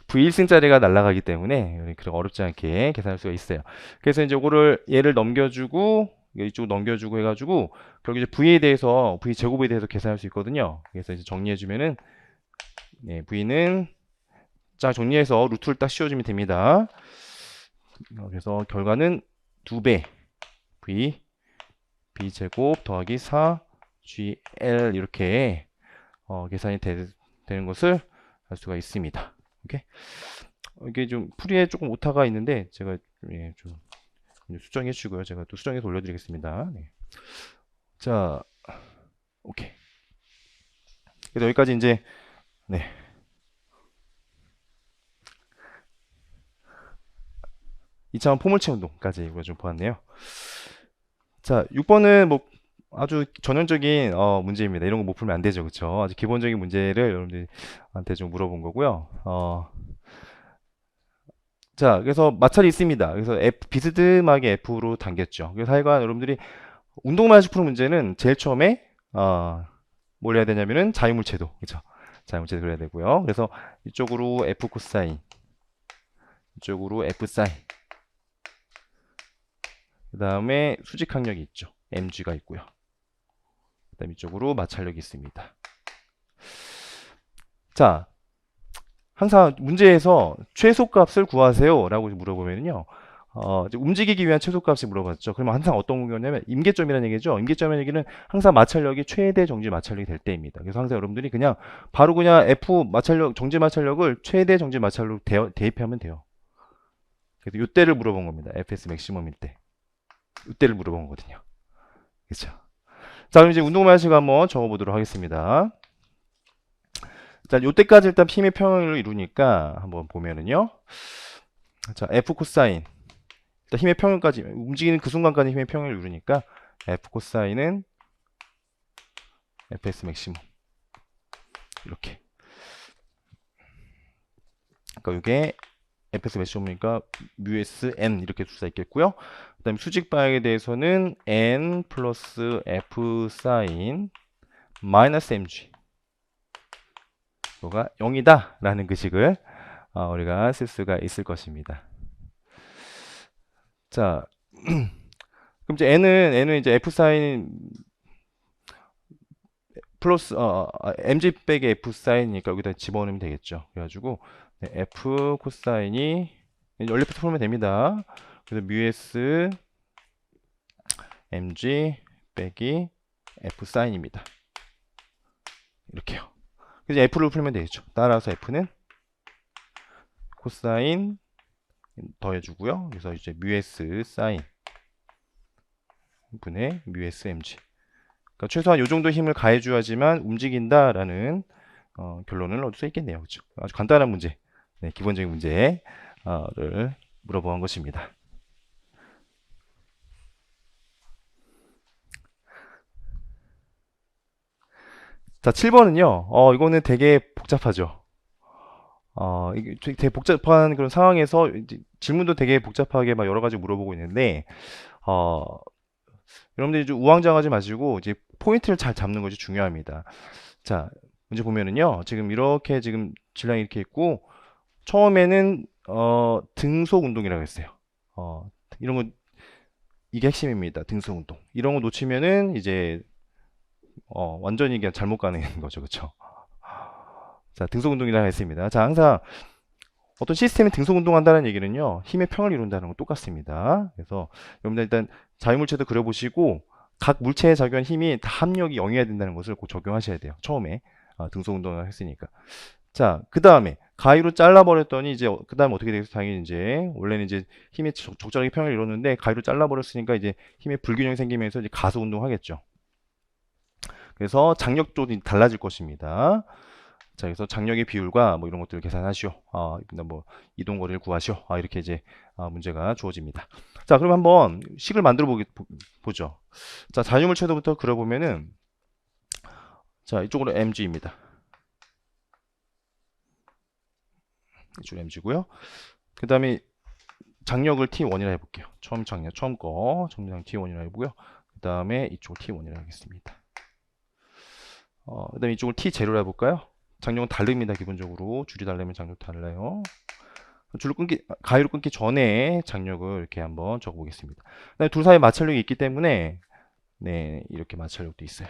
v1승짜리가 날라가기 때문에 그렇게 어렵지 않게 계산할 수가 있어요. 그래서 이제 이거를 얘를 넘겨주고 이쪽 넘겨주고 해가지고 결국 이제 v에 대해서 v 제곱에 대해서 계산할 수 있거든요. 그래서 이제 정리해주면은 네, v는 자 정리해서 루트를 딱 씌워주면 됩니다. 그래서 결과는 2배 v b제곱 더하기 4gl 이렇게 계산이 되는 것을 알 수가 있습니다. 오케이? 이게 좀 풀이에 조금 오타가 있는데 제가 좀 수정해 주고요. 제가 또 수정해서 올려드리겠습니다. 네. 자, 오케이. 그래서 여기까지 이제 네. 2차원 포물체 운동까지 우리가 좀 보았네요. 자, 6번은 뭐 아주 전형적인 문제입니다. 이런 거 못 풀면 안 되죠. 그렇죠? 아주 기본적인 문제를 여러분들한테 좀 물어본 거고요. 자, 그래서 마찰이 있습니다. 그래서 비스듬하게 F로 당겼죠. 그래서 하여간 여러분들이 운동만식 푸는 문제는 제일 처음에 뭘 해야 되냐면은 자유물체도, 그렇죠? 자유물체도 그려야 되고요. 그래서 이쪽으로 F 코사인, 이쪽으로 F 사인, 그 다음에 수직 항력이 있죠. mg가 있고요. 그 다음 이쪽으로 마찰력이 있습니다. 자, 항상 문제에서 최소값을 구하세요 라고 물어보면요. 움직이기 위한 최소값이 물어봤죠. 그러면 항상 어떤 거냐면 임계점이라는 얘기죠. 임계점이라는 얘기는 항상 마찰력이 최대 정지 마찰력이 될 때입니다. 그래서 항상 여러분들이 바로 그냥 F 마찰력, 정지 마찰력을 최대 정지 마찰로 대입하면 돼요. 그래서 이때를 물어본 겁니다. FS 맥시멈일 때. 이때를 물어본 거거든요. 그렇죠? 자, 그럼 이제 운동만식 한번 적어보도록 하겠습니다. 자, 요때까지 일단 힘의 평형을 이루니까 한번 보면은요. 자, F 코사인. 일단 힘의 평형까지, 움직이는 그 순간까지 힘의 평형을 이루니까 F 코사인은 Fs 맥시멈. 이렇게. 그러니까 이게 fx 몇 시험이니까 뮤s n 이렇게 둘 수 있겠고요. 그 다음에 수직 방향에 대해서는 n 플러스 f 사인 마이너스 mg 이거가 0이다 라는 그 식을 우리가 쓸 수가 있을 것입니다. 자, 그럼 이제 n은 이제 f 사인 플러스 mg 빼기 f 사인이니까 여기다 집어넣으면 되겠죠. 그래가지고 네, f 코사인이 연립부터 풀면 됩니다. 그래서 뮤s mg 빼기 f 사인입니다. 이렇게요. 그래서 f를 풀면 되겠죠. 따라서 f는 코사인 더해주고요. 그래서 이제 뮤s 사인 분의 뮤s mg. 그러니까 최소한 이 정도 힘을 가해줘야지만 움직인다라는 결론을 얻을 수 있겠네요. 그렇죠? 아주 간단한 문제, 네, 기본적인 문제를 물어본 것입니다. 자, 7번은요. 이거는 되게 복잡하죠. 이게 되게 복잡한 그런 상황에서 질문도 되게 복잡하게 막 여러 가지 물어보고 있는데, 여러분들이 좀 우왕좌왕하지 마시고 이제 포인트를 잘 잡는 것이 중요합니다. 자, 문제 보면은요. 지금 이렇게 지금 질량이 이렇게 있고 처음에는 등속 운동이라고 했어요. 이런 거 이게 핵심입니다. 등속 운동. 이런 거 놓치면은 이제 완전히 그냥 잘못 가는 거죠. 그렇죠? 자, 등속 운동이라고 했습니다. 자, 항상 어떤 시스템이 등속 운동한다는 얘기는요. 힘의 평을 이룬다는 건 똑같습니다. 그래서 여러분들 일단 자유물체도 그려보시고 각 물체에 작용한 힘이 다 합력이 0이어야 된다는 것을 꼭 적용하셔야 돼요. 처음에 등속 운동을 했으니까. 자, 그 다음에 가위로 잘라버렸더니 이제 그 다음에 어떻게 되겠어? 당연히 이제 원래는 이제 힘이 적절하게 평을 이뤘는데 가위로 잘라버렸으니까 이제 힘의 불균형이 생기면서 이제 가속 운동하겠죠. 그래서 장력도 달라질 것입니다. 자, 그래서 장력의 비율과 뭐 이런 것들을 계산하시오. 뭐 이동 거리를 구하시오. 이렇게 이제 문제가 주어집니다. 자, 그럼 한번 식을 만들어 보죠. 자, 자유물체도부터 그려보면은 자, 이쪽으로 mg입니다. 이쪽 mg고요. 그 다음에 장력을 t1이라 해볼게요. 처음 장력, 처음 거 정량 t1이라 해보고요. 그 다음에 이쪽을 t1이라 하겠습니다. 그 다음에 이쪽을 t0라 해볼까요? 장력은 다릅니다. 기본적으로 줄이 다르면 장력 달라요. 가위로 끊기 전에 장력을 이렇게 한번 적어보겠습니다. 그다음에 둘 사이에 마찰력이 있기 때문에 네, 이렇게 마찰력도 있어요.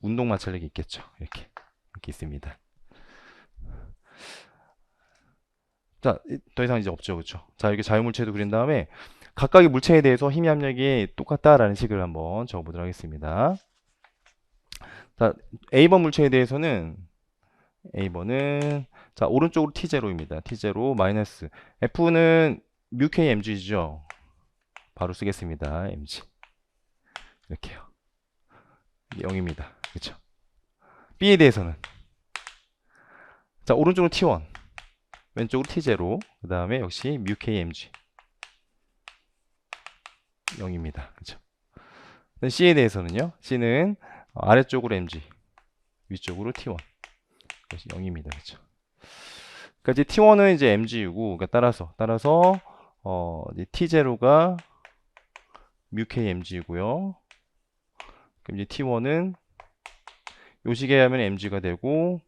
운동 마찰력이 있겠죠. 이렇게 있습니다. 자, 더 이상 이제 없죠, 그렇죠? 자, 이렇게 자유물체도 그린 다음에 각각의 물체에 대해서 힘의 합력이 똑같다라는 식을 한번 적어보도록 하겠습니다. 자, A번 물체에 대해서는 A번은 자, 오른쪽으로 T0입니다. T0 마이너스 F는 뮤K mg죠. 바로 쓰겠습니다. mg. 이렇게요. 0입니다. 그렇죠? B에 대해서는 자, 오른쪽으로 T1, 왼쪽으로 T0, 그 다음에 역시 뮤K mg 0입니다. 그렇죠? C에 대해서는요. C는 아래쪽으로 mg, 위쪽으로 T1. 그것이 0입니다. 그렇죠? 그러니까 이제 T1은 이제 mg이고, 그러니까 따라서 이제 T0가 뮤K mg이고요. 그럼 이제 T1은 요 식에 하면 mg가 되고,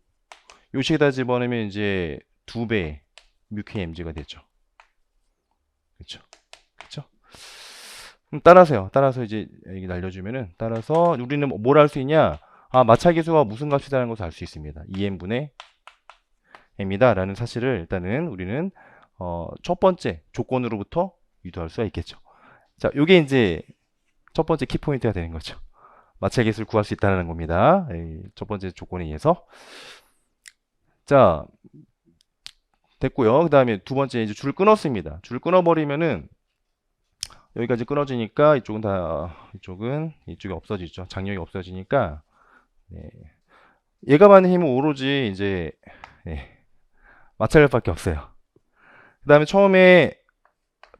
요 식에다 집어넣으면 이제 2배 뮤K mg가 되죠. 그렇죠? 그렇죠? 그럼 따라서 이제 여기 날려주면은 따라서 우리는 뭘 할 수 있냐? 마찰계수가 무슨 값이라는 것을 알 수 있습니다. 2n분의 m이다 라는 사실을 일단은 우리는 첫 번째 조건으로부터 유도할 수가 있겠죠. 자, 요게 이제 첫 번째 키포인트가 되는 거죠. 마찰계수를 구할 수 있다는 겁니다. 첫 번째 조건에 의해서. 자, 됐고요. 그 다음에 두 번째 이제 줄을 끊었습니다. 줄을 끊어버리면은 여기까지 끊어지니까 이쪽이 없어지죠. 장력이 없어지니까 네. 얘가 받는 힘은 오로지 이제 네. 마찰력밖에 없어요. 그 다음에 처음에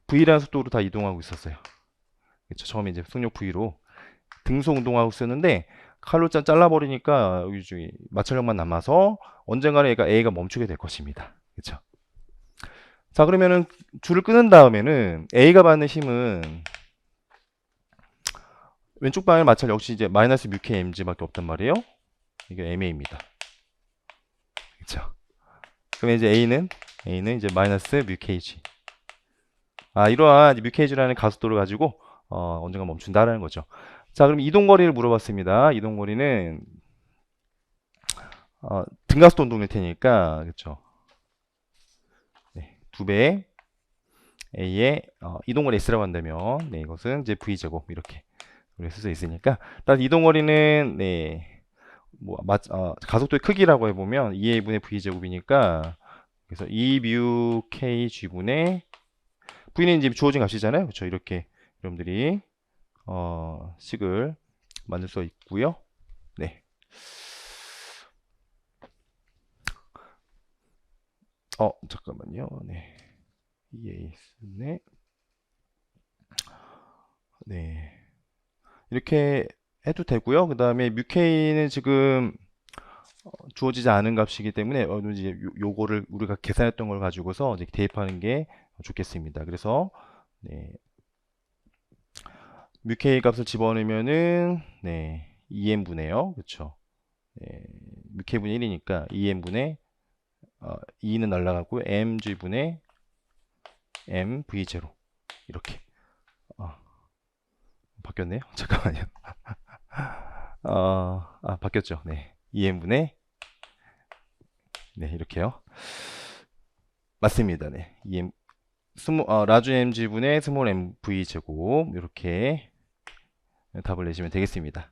V라는 속도로 다 이동하고 있었어요. 그렇죠. 처음에 이제 속력 V로 등속 운동하고 있었는데 칼로 잘라버리니까 여기 마찰력만 남아서 언젠가는 A가 멈추게 될 것입니다. 그렇죠. 자, 그러면은 줄을 끄는 다음에는 A가 받는 힘은 왼쪽 방향을 마찰 역시 이제 마이너스 뮤 K mg밖에 없단 말이에요. 이게 MA입니다. 그렇죠? 그럼 이제 A는 이제 마이너스 뮤 KG. 이러한 뮤 KG라는 가속도를 가지고 언젠가 멈춘다라는 거죠. 자, 그럼 이동거리를 물어봤습니다. 이동거리는 등가속도 운동일 테니까, 그렇죠? 네, 2배 A의 이동거리 S라고 한다면, 네, 이것은 이제 V제곱 이렇게 우리가 쓸 수 있으니까, 따라서 이동거리는 네, 가속도의 크기라고 해보면 2A분의 V제곱이니까, 그래서 2뮤 KG분의 V는 이제 주어진 값이잖아요. 그렇죠? 이렇게 여러분들이 식을 만들 수 있고요. 네. 잠깐만요. 네. EAS네. 네. 이렇게 해도 되고요. 그 다음에 뮤K는 지금 주어지지 않은 값이기 때문에 이제 요거를 우리가 계산했던 걸 가지고서 이제 대입하는 게 좋겠습니다. 그래서 네. 뮤K 값을 집어넣으면은 네. 2n분의요. 그렇죠? 네. 뮤K분의 1이니까 2n분의 2는 날라가고 mg분의 mv0 이렇게 바뀌었네요. 잠깐만요. 바뀌었죠. 네. 2n분의 네, 이렇게요. 맞습니다. 네. 라주 mg분의 스몰 mv 제곱 이렇게 답을 내시면 되겠습니다.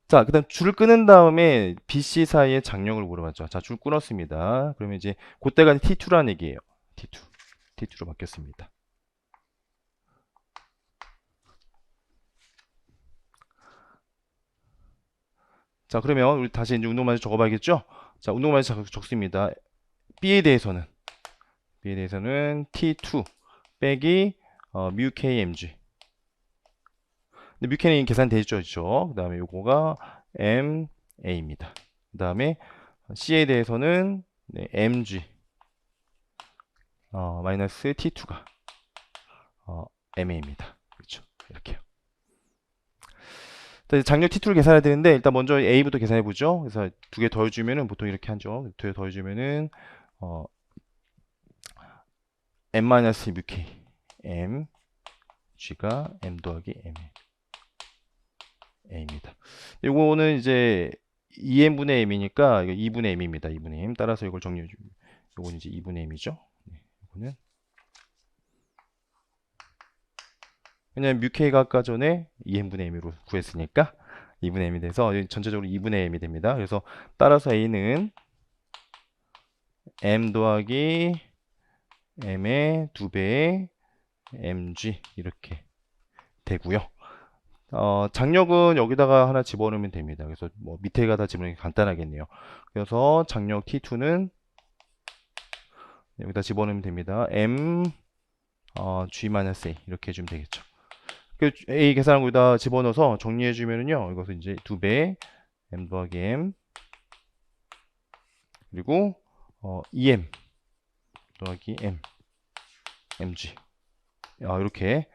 자, 그다음 줄을 끄는 다음에 BC 사이의 장력을 물어봤죠. 자, 줄 끊었습니다. 그러면 이제 그때가 T2라는 얘기예요. T2로 바뀌었습니다. 자, 그러면 우리 다시 이제 운동만시 적어봐야겠죠? 자, 운동만시 적습니다. B에 대해서는 T2 빼기 뮤 KMG. 근데 뮤 K는 계산돼 있죠, 그렇죠? 그 다음에 요거가 MA입니다. 그 다음에 C에 대해서는 네, MG 마이너스 T2가 MA입니다. 그렇죠? 이렇게요. 자, 장력 T2를 계산해야 되는데 일단 먼저 A부터 계산해 보죠. 그래서 두 개 더해주면은 보통 이렇게 하죠. 두 개 더해주면은 M-뮤K M G가 M 더하기 M A입니다. 이거는 이제 2n분의 m이니까 이거 2분의 m입니다. 2분의 m. 따라서 이걸 정리해 주면 이거는 이제 2분의 m이죠. 네, 이거는 왜냐면 뮤k가 아까 전에 2n분의 m으로 구했으니까 2분의 m이 돼서 전체적으로 2분의 m이 됩니다. 그래서 따라서 a는 m 더하기 m의 2배의 mg 이렇게 되고요. 장력은 여기다가 하나 집어넣으면 됩니다. 그래서 뭐 밑에가 다 집어넣기 간단하겠네요. 그래서 장력 T2는 여기다 집어넣으면 됩니다. M G-A 이렇게 해주면 되겠죠. 그 A 계산한 거기다 집어넣어서 정리해주면은요. 이것은 이제 2배 M 더하기 M 그리고 2M 더하기 M MG 이렇게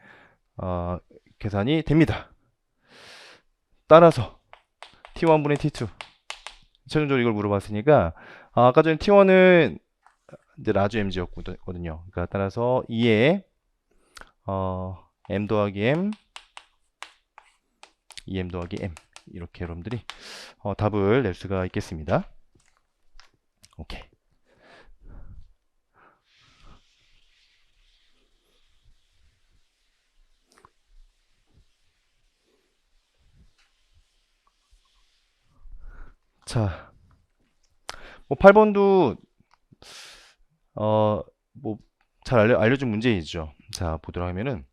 계산이 됩니다. 따라서 T1분의 T2 최종적으로 이걸 물어봤으니까 아까 전에 T1은 이제 라주 mg였거든요. 그러니까 따라서 2에 m 더하기 m 2m 더하기 m 이렇게 여러분들이 답을 낼 수가 있겠습니다. 오케이. 자, 뭐 8번도 뭐 잘 알려준 문제이죠. 자, 보도록 하면은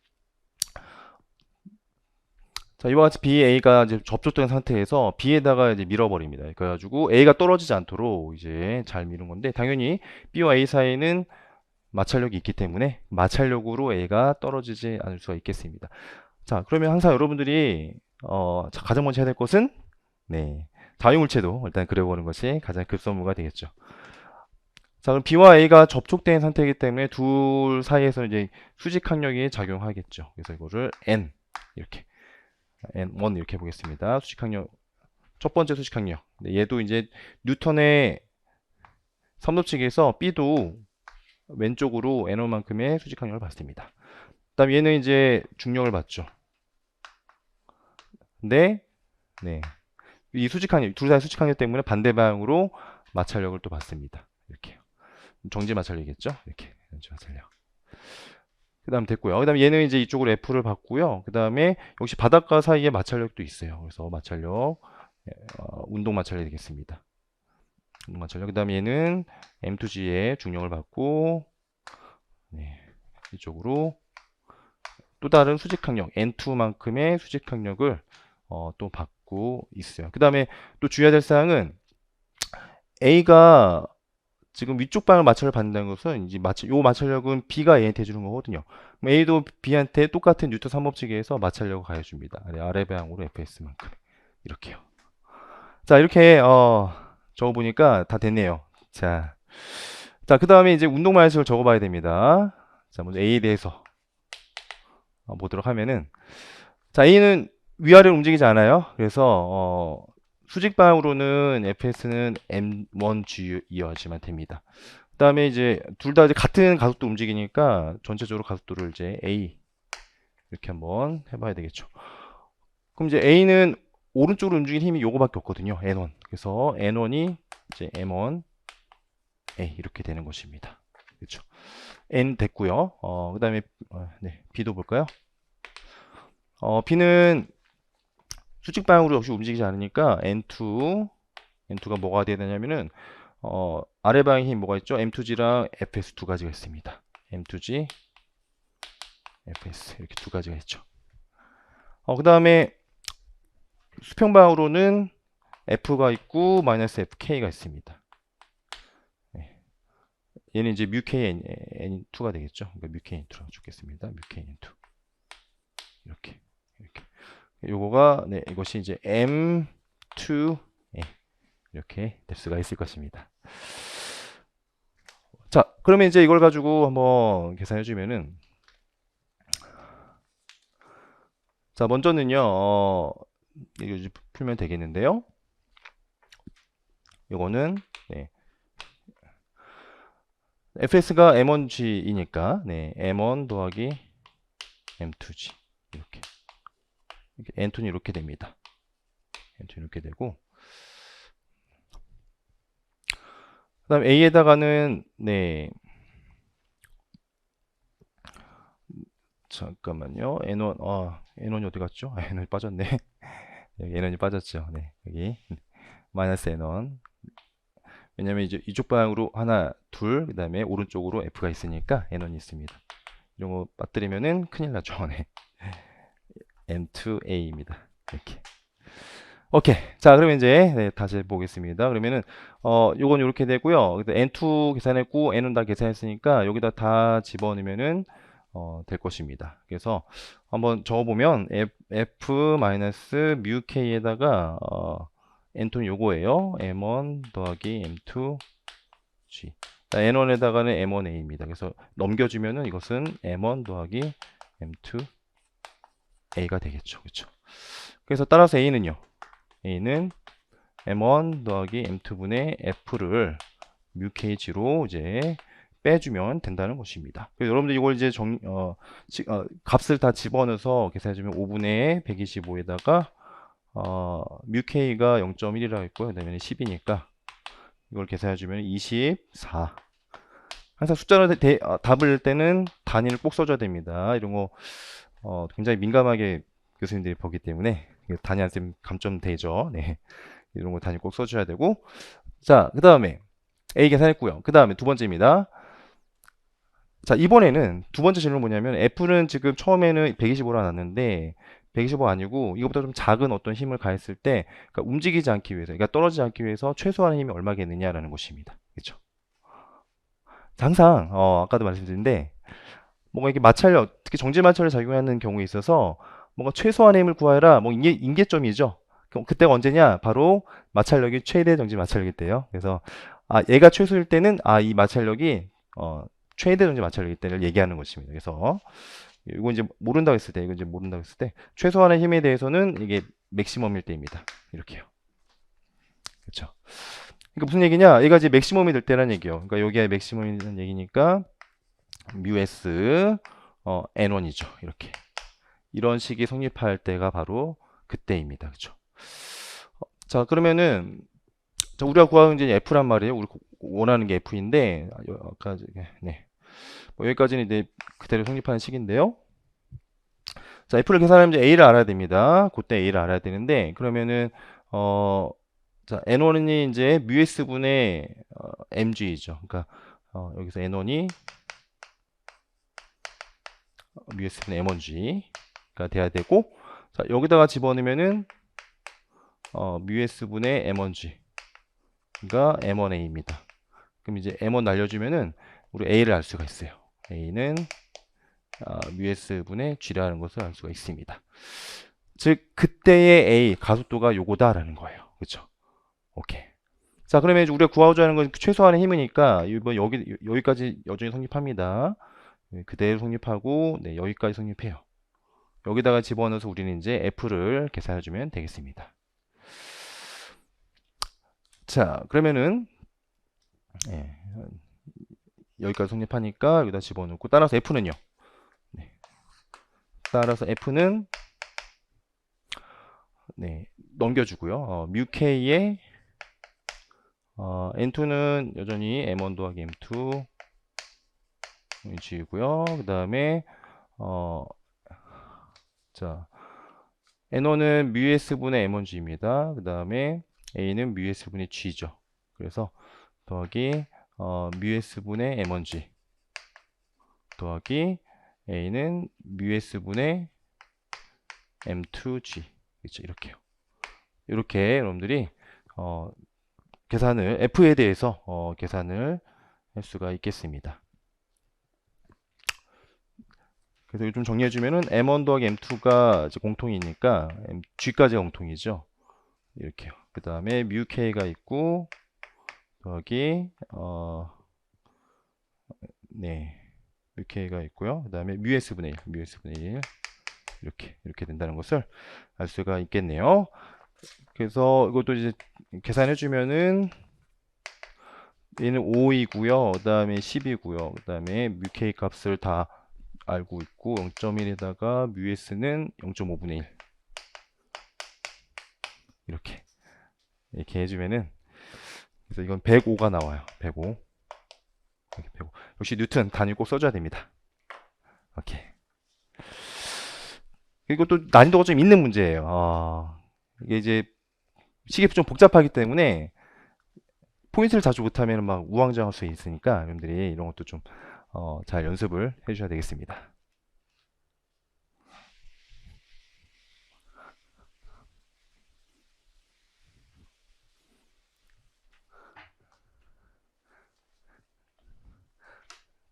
자, 이와 같이 BA가 이제 접촉된 상태에서 B에다가 이제 밀어버립니다. 그래가지고 A가 떨어지지 않도록 이제 잘 미는 건데, 당연히 B와 A 사이는 마찰력이 있기 때문에 마찰력으로 A가 떨어지지 않을 수가 있겠습니다. 자, 그러면 항상 여러분들이 가장 먼저 해야 될 것은 네, 자유물체도 일단 그려보는 것이 가장 급선무가 되겠죠. 자, 그럼 B와 A가 접촉된 상태이기 때문에 둘 사이에서 이제 수직 항력이 작용하겠죠. 그래서 이거를 N 이렇게 N1 이렇게 보겠습니다. 수직 항력 첫 번째 수직 항력. 얘도 이제 뉴턴의 섬도치기에서 B도 왼쪽으로 N1만큼의 수직 항력을 받습니다. 그다음 얘는 이제 중력을 받죠. 근데 이 수직 항력 둘 사이 수직 항력 때문에 반대 방향으로 마찰력을 또 받습니다. 이렇게. 정지 마찰력이겠죠? 이렇게 정지 마찰력. 그 다음 됐고요. 그 다음에 얘는 이제 이쪽으로 F를 받고요. 그 다음에 역시 바닥과 사이에 마찰력도 있어요. 그래서 마찰력, 운동 마찰력이 되겠습니다. 운동 마찰력. 그 다음에 얘는 M2G의 중력을 받고, 이쪽으로 또 다른 수직 항력, N2만큼의 수직 항력을 또 받고 있어요. 그 다음에 또 주의해야 될 사항은 A가 지금 위쪽 방향 마찰을 받는다는 것은 이제 요 마찰력은 B가 A한테 주는 거거든요. 그럼 A도 B한테 똑같은 뉴턴 3법칙에서 마찰력을 가해줍니다. 아래 방향으로 FS만큼 이렇게요. 자, 이렇게 적어보니까 다 됐네요. 자, 그 다음에 이제 운동 마찰을 적어봐야 됩니다. 자, 먼저 A에 대해서 보도록 하면은, 자, A는 위아래로 움직이지 않아요. 그래서 수직 방향으로는 FS는 M1G이어야지만 됩니다. 그 다음에 이제 둘 다 이제 같은 가속도 움직이니까 전체적으로 가속도를 이제 A 이렇게 한번 해봐야 되겠죠. 그럼 이제 A는 오른쪽으로 움직이는 힘이 요거밖에 없거든요. N1. 그래서 N1이 이제 M1 A 이렇게 되는 것입니다. 그렇죠. N 됐고요. 그 다음에 B도 볼까요? B는 수직 방향으로 역시 움직이지 않으니까 N2가 뭐가 돼야 되냐면은 아래 방향에 힘이 뭐가 있죠? M2G랑 FS 두 가지가 있습니다. M2G, FS 이렇게 두 가지가 있죠. 그 다음에 수평 방향으로는 F가 있고 마이너스 FK가 있습니다. 얘는 이제 뮤K N2가 되겠죠. 그러니까 뮤K N2라고 적겠습니다. 뮤K N2 이렇게. 요거가 이것이 이제 M2 이렇게 될 수가 있을 것입니다. 자, 그러면 이제 이걸 가지고 한번 계산해 주면은, 자, 먼저는요, 이거 이제 풀면 되겠는데요. 요거는 FS가 M1G이니까 M1 더하기 M2G 이렇게 N2는 이렇게 됩니다. N2는 이렇게 되고, 그 다음 A에다가는 잠깐만요. N1 N1이 어디 갔죠? N1이 빠졌네. 여기 N1이 빠졌죠. 여기 마이너스 N1. 왜냐면 이제 이쪽 방향으로 하나, 둘, 그 다음에 오른쪽으로 F가 있으니까 N1이 있습니다. 이런 거 빠뜨리면은 큰일 나죠. M2A입니다. 이렇게. 오케이. 자, 그러면 이제 다시 보겠습니다. 그러면은 요건 이렇게 되고요. N2 계산했고 N1 다 계산했으니까 여기다 다 집어넣으면은 될 것입니다. 그래서 한번 적어보면 F-뮤 K에다가 N2는 요거예요. M1 더하기 M2G. N1에다가는 M1A입니다. 그래서 넘겨주면은 이것은 M1 더하기 M2A가 되겠죠. 그렇죠? 그래서 따라서 A는요. A는 M1 더하기 M2분의 F를 뮤KG로 이제 빼주면 된다는 것입니다. 그래서 여러분들 이걸 이제 값을 다 집어넣어서 계산해주면 5분의 125에다가 뮤K가 0.1이라고 했고요. 그 다음에 10이니까 이걸 계산해주면 24. 항상 숫자로 답을 낼 때는 단위를 꼭 써줘야 됩니다. 이런 거 굉장히 민감하게 교수님들이 보기 때문에 단위 안 쓰면 감점되죠. 이런 거 단위 꼭 써줘야 되고, 자, 그 다음에 A 계산했고요. 그 다음에 두 번째입니다. 자, 이번에는 두 번째 질문은 뭐냐면 F는 지금 처음에는 125로 나왔는데 125 아니고 이것보다 좀 작은 어떤 힘을 가했을 때, 그러니까 움직이지 않기 위해서, 그러니까 떨어지지 않기 위해서 최소한의 힘이 얼마겠느냐라는 것입니다. 그렇죠? 항상 아까도 말씀드렸는데 뭔가 이렇게 마찰력, 특히 정지 마찰을 작용하는 경우에 있어서 뭔가 최소한의 힘을 구하라, 뭐 임계점이죠. 그럼 그때가 언제냐? 바로 마찰력이 최대 정지 마찰력일 때요. 그래서 얘가 최소일 때는 이 마찰력이 최대 정제 마찰력일 때를 얘기하는 것입니다. 그래서 이거 이제 모른다고 했을 때, 최소한의 힘에 대해서는 이게 맥시멈일 때입니다. 이렇게요. 그렇죠. 그러니까 무슨 얘기냐? 얘가 이제 맥시멈이 될 때란 얘기예요. 그러니까 여기가 맥시멈이라는 얘기니까 뮤 s n1이죠. 이렇게 이런 식이 성립할 때가 바로 그때입니다. 그렇죠. 자, 그러면은 자, 우리가 구하는 이제 F란 말이에요. 우리 원하는 게 F인데 아까 네. 뭐 여기까지는 이제 그대로 성립하는 식인데요. 자, F를 계산하면 이제 A를 알아야 됩니다. 그때 A를 알아야 되는데 그러면은 자, N1이 이제 뮤S 분의 mg죠. 그러니까 여기서 N1이 뮤S 분의 m1g가 돼야 되고, 자, 여기다가 집어넣으면은 뮤S 분의 m1g가 m1a입니다. 그럼 이제 m1 날려주면은 우리 a를 알 수가 있어요. a는 뮤S 분의 g라는 것을 알 수가 있습니다. 즉 그때의 a 가속도가 요거다라는 거예요. 그렇죠? 오케이. 자, 그러면 이제 우리가 구하고자 하는 건 최소한의 힘이니까 이번 여기까지 여전히 성립합니다. 그대로 성립하고 네, 여기까지 성립해요. 여기다가 집어넣어서 우리는 이제 F를 계산해주면 되겠습니다. 자, 그러면은 여기까지 성립하니까 여기다 집어넣고 따라서 F는요. 네, 따라서 F는 넘겨주고요. 뮤 K의 N2는 여전히 M1 더하기 M2 G이고요. 그 다음에 자, N1은 뮤S분의 M1G입니다. 그 다음에 A는 뮤S분의 G죠. 그래서 더하기 뮤S분의 M1G 더하기 A는 뮤S분의 M2G. 그렇죠. 이렇게요. 이렇게 여러분들이 계산을 F에 대해서 계산을 할 수가 있겠습니다. 그래서 이거 좀 정리해주면은 M1 더하기 M2가 이제 공통이니까 G까지가 공통이죠. 이렇게요. 그 다음에 뮤 K가 있고 더하기 뮤 K가 있고요. 그 다음에 뮤 S분의 1 이렇게 된다는 것을 알 수가 있겠네요. 그래서 이것도 이제 계산해주면은 얘는 5이고요. 그 다음에 10이고요. 그 다음에 뮤 K 값을 다 알고 있고 0.1에다가 뮤 S는 0.5분의 1 이렇게 해주면은 그래서 이건 105가 나와요. 105. 역시 뉴턴 단위 꼭 써줘야 됩니다. 오케이. 그리고 또 난이도가 좀 있는 문제예요. 이게 이제 시계표 좀 복잡하기 때문에 포인트를 자주 못하면 막 우왕좌왕할 수 있으니까 여러분들이 이런 것도 좀 잘 연습을 해주셔야 되겠습니다.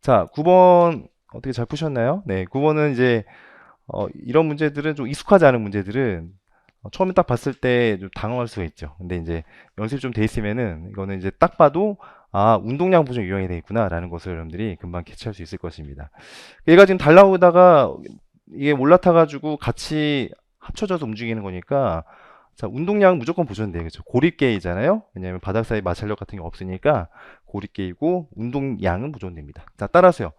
자, 9번 어떻게 잘 푸셨나요? 네, 9번은 이제 이런 문제들은 좀 익숙하지 않은 문제들은 처음에 딱 봤을 때 좀 당황할 수가 있죠. 근데 이제 연습이 좀 돼 있으면은 이거는 이제 딱 봐도 운동량 보정 유형이 되겠구나 라는 것을 여러분들이 금방 캐치할 수 있을 것입니다. 얘가 지금 달라오다가 이게 올라타 가지고 같이 합쳐져서 움직이는 거니까 자, 운동량 무조건 보셔야 돼요. 그렇죠? 고립계이잖아요. 왜냐하면 바닥 사이 마찰력 같은 게 없으니까 고립계이고 운동량은 무조건 됩니다. 자, 따라서요.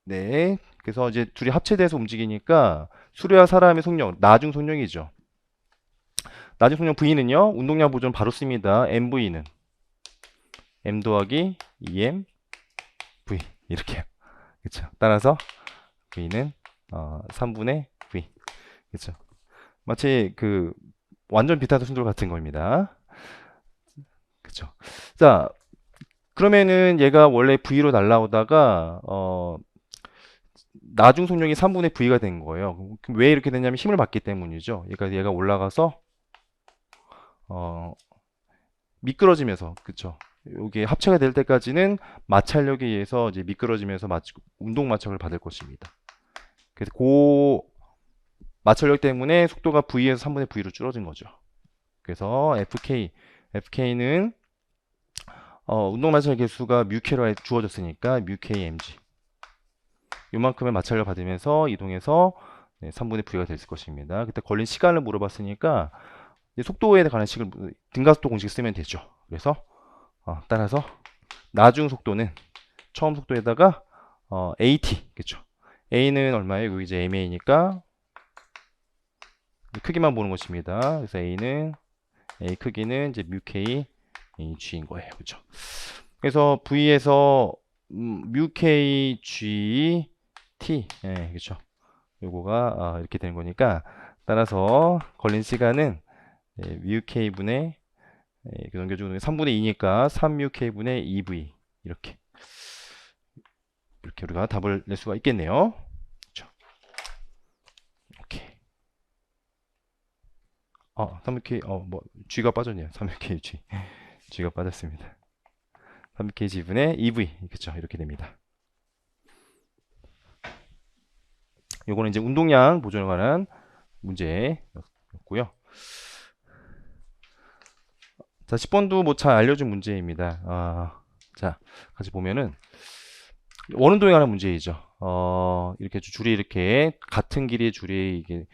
네. 그래서 이제 둘이 합체돼서 움직이니까 수레와 사람의 속력, 나중 속력이죠. 나중 속력 V는요. 운동량 보존 바로 씁니다. MV는 M 더하기 2M V 이렇게요. 그렇죠. 따라서 V는 3분의 V. 그렇죠. 마치 그 완전 비타도 순돌 같은 겁니다. 그렇죠. 자, 그러면은 얘가 원래 V로 날라오다가 나중 속력이 3분의 V가 된 거예요. 왜 이렇게 됐냐면 힘을 받기 때문이죠. 그러니까 얘가 올라가서 미끄러지면서, 그쵸? 이게 합체가 될 때까지는 마찰력에 의해서 이제 미끄러지면서 운동 마찰을 받을 것입니다. 그래서 그 마찰력 때문에 속도가 V에서 3분의 V로 줄어든 거죠. 그래서 FK fk는 운동 마찰 개수가 뮤k로 주어졌으니까 뮤k mg 요만큼의 마찰을 받으면서 이동해서 3분의 v가 될 것입니다. 그때 걸린 시간을 물어봤으니까 속도에 관한 식을 등가속도 공식을 쓰면 되죠. 그래서 따라서 나중 속도는 처음 속도에다가 at 그쵸? a는 얼마예요? 여기 이제 ma니까 크기만 보는 것입니다. 그래서 a는 a 크기는 이제 뮤k g인 거예요. 그쵸? 그래서 v에서 뮤k g t 그쵸? 요거가 이렇게 되는 거니까 따라서 걸린 시간은 뮤k분의 넘겨주고 3분의 2니까 3뮤k분의 2v 이렇게 우리가 답을 낼 수가 있겠네요. 그렇죠? 오케이. 3uk 뭐 g가 빠졌네요. 3uk g가 빠졌습니다. 3uk g분의 2v 그렇죠? 이렇게 됩니다. 요거는 이제 운동량 보존에 관한 문제였고요. 자, 10번도 뭐 잘 알려준 문제입니다. 자, 같이 보면은 원운동에 관한 문제이죠. 이렇게 줄이 이렇게 같은 길이의 줄이 이게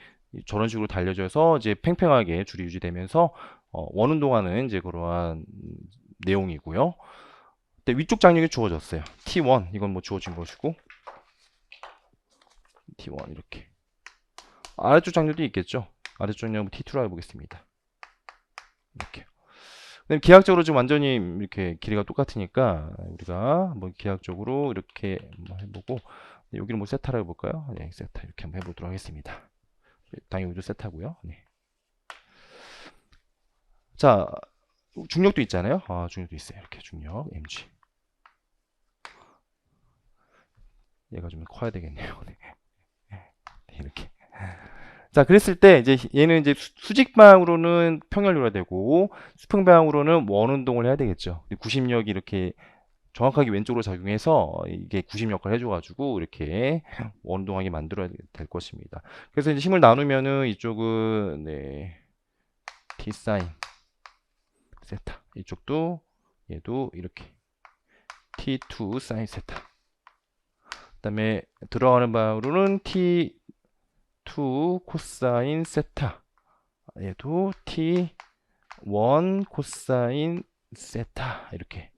저런 식으로 달려져서 이제 팽팽하게 줄이 유지되면서 원운동하는 이제 그러한 내용이고요. 근데 위쪽 장력이 주어졌어요. T1 이건 뭐 주어진 것이고 T1 이렇게 아래쪽 장력도 있겠죠. 아래쪽 장력은 T2로 해보겠습니다. 이렇게. 기하학적으로 지금 완전히 이렇게 길이가 똑같으니까 우리가 한번 기하학적으로 이렇게 한번 해보고 여기를 뭐 세타라고 해볼까요? 네, 세타 이렇게 한번 해보도록 하겠습니다. 당연히 여기도 세타고요. 네. 자, 중력도 있잖아요. 중력도 있어요. 이렇게 중력 mg. 얘가 좀 커야 되겠네요. 네. 이렇게. 자, 그랬을 때 이제 얘는 이제 수직방으로는 평혈류가 되고 수평방으로는 원운동을 해야 되겠죠. 90력이 이렇게 정확하게 왼쪽으로 작용해서 이게 90 역할을 해줘가지고 이렇게 원운동하게 만들어야 될 것입니다. 그래서 이제 힘을 나누면은 이쪽은 t 사인 세타 이쪽도 얘도 이렇게 t2 사인 세타. 그다음에 들어가는 방으로는 t2 코사인 세타 얘도 t1 코사인 세타 이렇게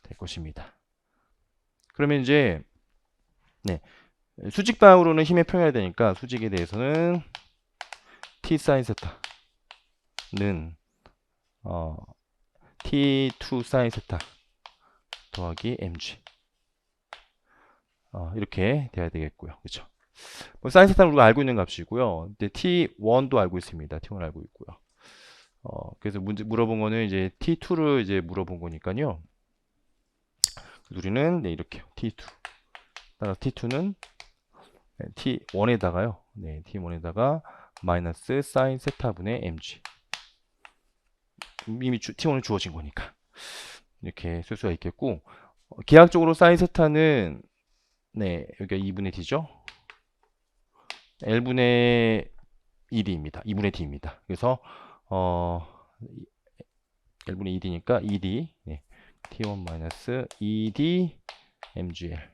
될 것입니다. 그러면 이제 수직방으로는 힘의 평형이 되니까 수직에 대해서는 t 사인 세타는 t2 사인 세타 더하기 mg 이렇게 돼야 되겠고요. 그렇죠? 뭐 사인 세타는 우리가 알고 있는 값이고요. 근데 t1도 알고 있습니다. t1 알고 있고요. 그래서 문제 물어본 거는 이제 t2를 이제 물어본 거니까요. 우리는 이렇게 t2 따라서 t2는 t1에다가요. t1에다가 마이너스 사인 세타분의 mg 이미 t1은 주어진 거니까 이렇게 쓸 수가 있겠고 기하학적으로 사인 세타는 여기가 2분의 d죠. L분의 1D입니다. 2분의 D입니다. 그래서 L분의 2D니까 2D T1 마이너스 2D MGL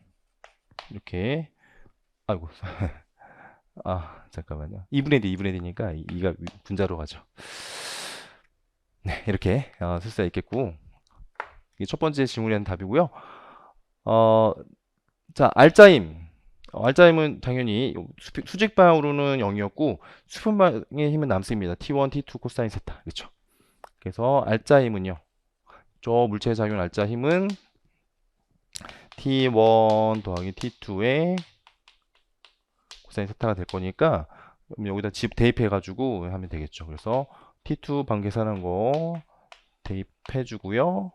이렇게 아이고 잠깐만요. 2분의 D 2분의 D니까 2가 분자로 가죠. 이렇게 쓸 수가 있겠고 이게 첫 번째 질문에 대한 답이고요. 자, 알짜임은 당연히 수직 방향으로는 0이었고 수평방의 힘은 남습니다. T1, T2 코사인 세타. 그렇죠? 그래서 알짜 힘은요. 저 물체의 작용 알짜 힘은 T1 더하기 T2의 코사인 세타가 될 거니까 여기다 대입해 가지고 하면 되겠죠. 그래서 T2 방 계산한 거 대입해 주고요.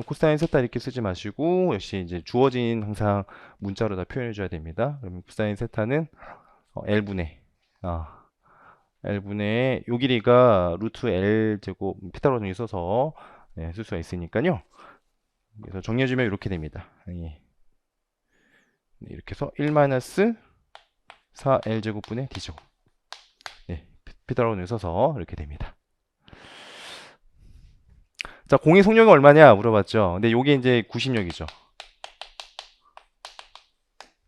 코사인 세타 이렇게 쓰지 마시고 역시 이제 주어진 항상 문자로 다 표현해 줘야 됩니다. 그러면 코사인 세타는 L분의 L분의 요 길이가 루트 L 제곱 피타고라 정리 써서 쓸 수가 있으니까요. 그래서 정리해주면 이렇게 됩니다. 이렇게 해서 1 마이너스 4L 제곱분의 D 제곱 피타고라 정리 써서 이렇게 됩니다. 자, 공의 속력이 얼마냐 물어봤죠. 근데 요게 이제 구심력이죠.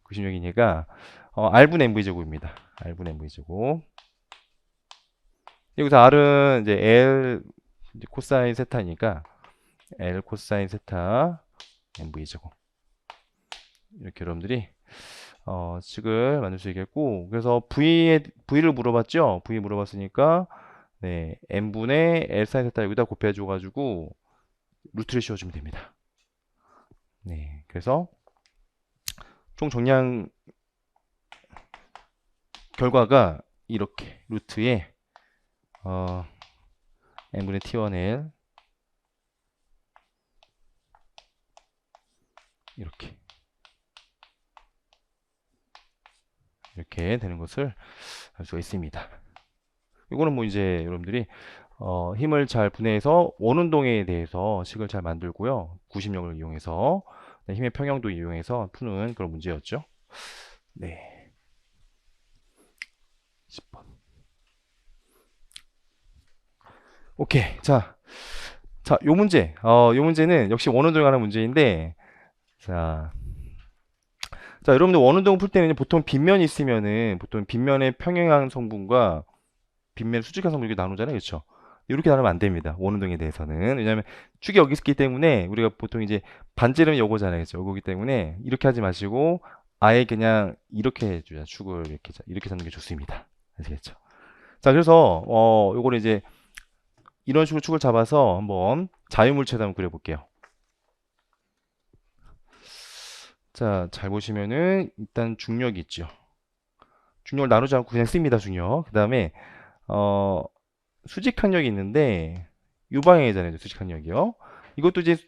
구심력이니까 R분 mv 제곱입니다. R분 mv 제곱. 여기서 R은 이제 L 이제 코사인 세타니까 L 코사인 세타 mv 제곱. 이렇게 여러분들이 식을 만들 수 있겠고, 그래서 V를 물어봤죠? V 물어봤으니까, 네, N분의 L 사인 세타 여기다 곱해줘가지고, 루트를 씌워주면 됩니다. 네, 그래서, 총 정량 결과가 이렇게, 루트에, N분의 T1L, 이렇게 되는 것을 알 수가 있습니다. 이거는 뭐 이제 여러분들이 힘을 잘 분해해서 원운동에 대해서 식을 잘 만들고요. 구심력을 이용해서 힘의 평형도 이용해서 푸는 그런 문제였죠. 네. 10번. 오케이. 자, 요 문제. 요 문제는 역시 원운동에 관한 문제인데, 자, 여러분들 원운동 풀 때는 보통 빗면이 있으면은 보통 빗면의 평행한 성분과 빗면 수직한 성분 이렇게 나누잖아요. 그렇죠? 이렇게 나누면 안 됩니다. 원운동에 대해서는. 왜냐하면 축이 여기 있기 때문에 우리가 보통 이제 반지름이 요거잖아요. 그렇죠? 요거기 때문에 이렇게 하지 마시고 아예 그냥 이렇게 해줘야 축을 이렇게 잡는 게 좋습니다. 아시겠죠? 자, 그래서 요거를 이제 이런 식으로 축을 잡아서 한번 자유물체도 한번 그려볼게요. 자, 잘 보시면은 일단 중력이 있죠. 중력을 나누지 않고 그냥 씁니다. 중력. 그 다음에 수직항력이 있는데 이 방향이잖아요. 수직항력이요. 이것도 이제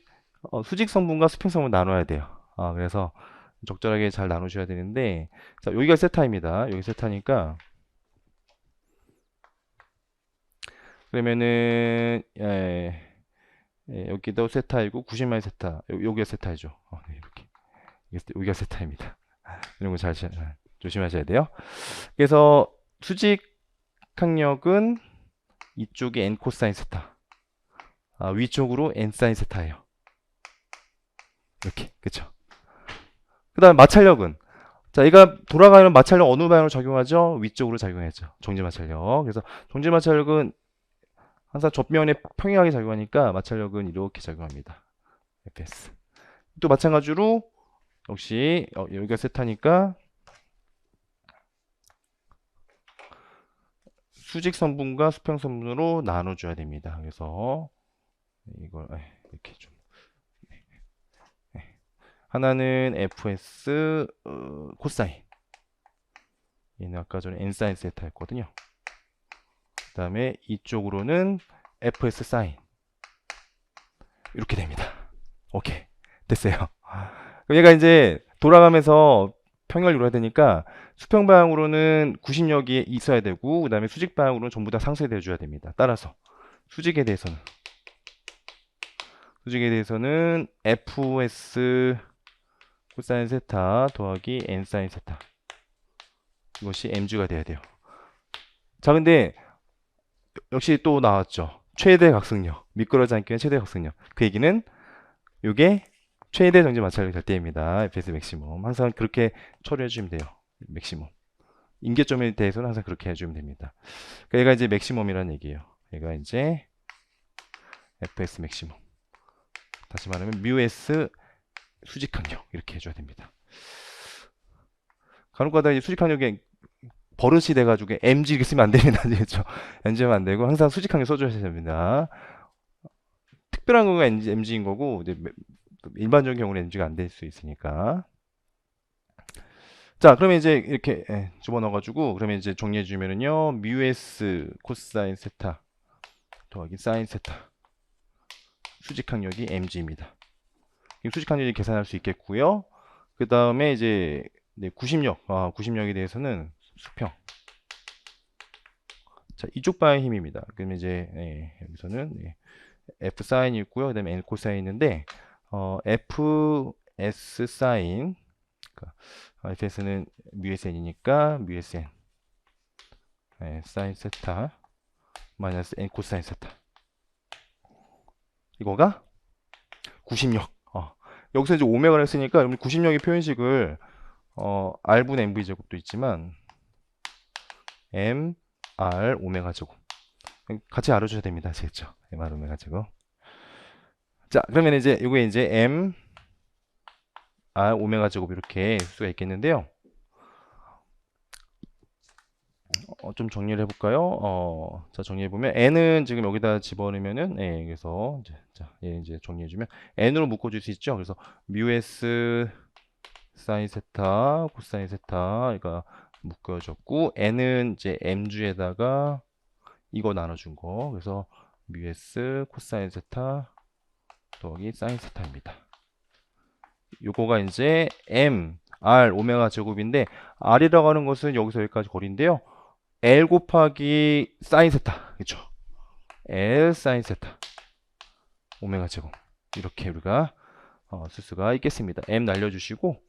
수직 성분과 수평 성분 나눠야 돼요. 그래서 적절하게 잘 나누셔야 되는데, 자, 여기가 세타입니다. 여기 세타니까 그러면은 여기도 세타이고 90마일 세타, 여기가 세타이죠. 네, 이렇게 여기가 세타입니다. 이런 거 잘 조심하셔야 돼요. 그래서 수직 항력은 이쪽이 n 코사인 세타, 위쪽으로 n 사인 세타예요. 이렇게, 그쵸? 그 다음 마찰력은, 자, 얘가 돌아가는 마찰력 어느 방향으로 작용하죠? 위쪽으로 작용하죠. 정지 마찰력. 그래서 정지 마찰력은 항상 접면에 평행하게 작용하니까 마찰력은 이렇게 작용합니다. Fs. 또 마찬가지로 역시 여기가 세타니까 수직 성분과 수평 성분으로 나눠줘야 됩니다. 그래서 이걸 이렇게 좀 하나는 fs 코사인, 얘는 아까 전에 n 사인 세타였거든요. 그 다음에 이쪽으로는 fs 사인, 이렇게 됩니다. 오케이, 됐어요. 그럼 얘가 이제 돌아가면서 평행을 이루어야 되니까 수평 방향으로는 구심력이 있어야 되고, 그 다음에 수직 방향으로는 전부 다 상쇄되어 줘야 됩니다. 따라서 수직에 대해서는 fs 코사인 세타 더하기 n 사인 세타, 이것이 mg가 돼야 돼요. 자, 근데 역시 또 나왔죠. 최대 각성력, 미끄러지 않기 위한 최대 각성력. 그 얘기는 이게 최대 정지 마찰력이 될 때입니다. fs 맥시멈. 항상 그렇게 처리해 주시면 돼요. 맥시멈. 임계점에 대해서는 항상 그렇게 해주면 됩니다. 그러니까 얘가 이제 맥시멈이라는 얘기예요. 얘가 이제 fs 맥시멈. 다시 말하면 뮤s 수직항력, 이렇게 해줘야 됩니다. 간혹가다 수직항력에 버릇이 돼가지고 mg 이렇게 쓰면 안 됩니다. 아시겠죠? mg 하면 안 되고 항상 수직항력 써줘야 됩니다. 특별한 경우가 mg인 거고 이제 일반적인 경우는 mg가 안 될 수 있으니까. 자, 그러면 이제 이렇게 집어넣어가지고 그러면 이제 정리해 주면은요, 뮤s 코사인 세타 더하기 사인 세타, 수직항력이 mg입니다. 수직항력이 계산할 수 있겠고요. 그 다음에 이제 구심력, 구심력에 대해서는 수평. 자, 이쪽 방향의 힘입니다. 그러면 이제 여기서는 f 사인이 있고요. 그 다음에 n 코사인이 있는데 fs 사인, 그러니까 fs는 뮤sn이니까 뮤sn 사인 세타 마이너스 n 코사인 세타. 이거가 90력. 여기서 이제 오메가를 했으니까 여러분 90력의 표현식을 R분의 MV 제곱도 있지만 M, R, 오메가 제곱 같이 알아주셔야 됩니다. 아시겠죠? M, R, 오메가 제곱. 자, 그러면 이제 이게 이제 M, R, 오메가 제곱 이렇게 수가 있겠는데요. 좀 정리를 해볼까요? 자, 정리해보면 n은 지금 여기다 집어넣으면은 그래서 이제 자, 얘 이제 정리해주면 n으로 묶어줄 수 있죠. 그래서 뮤s 사인 세타 코사인 세타가 묶어졌고 n은 이제 m주에다가 이거 나눠준 거. 그래서 뮤s 코사인 세타 더하기 사인 세타입니다. 요거가 이제 m r 오메가 제곱인데 r이라고 하는 것은 여기서 여기까지 거리인데요. L 곱하기 사인 세타, 그렇죠? L 사인 세타 오메가 제곱 이렇게 우리가 쓸 수가 있겠습니다. M 날려주시고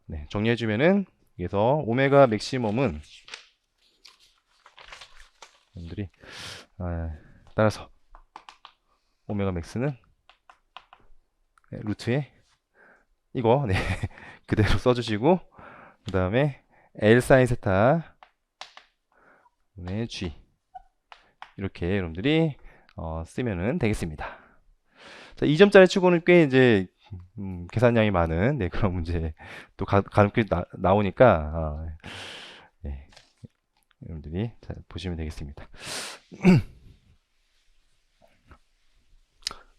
네, 정리해주면은 그래서 오메가 맥시멈은 여러분들이 따라서 오메가 맥스는 루트에 이거 네, 그대로 써주시고 그 다음에 L 사인 세타 네, G 이렇게 여러분들이 쓰면은 되겠습니다. 자, 2점짜리 치고는 꽤 이제 계산량이 많은 네, 그런 문제 또 간혹 나오니까 네, 여러분들이 잘 보시면 되겠습니다.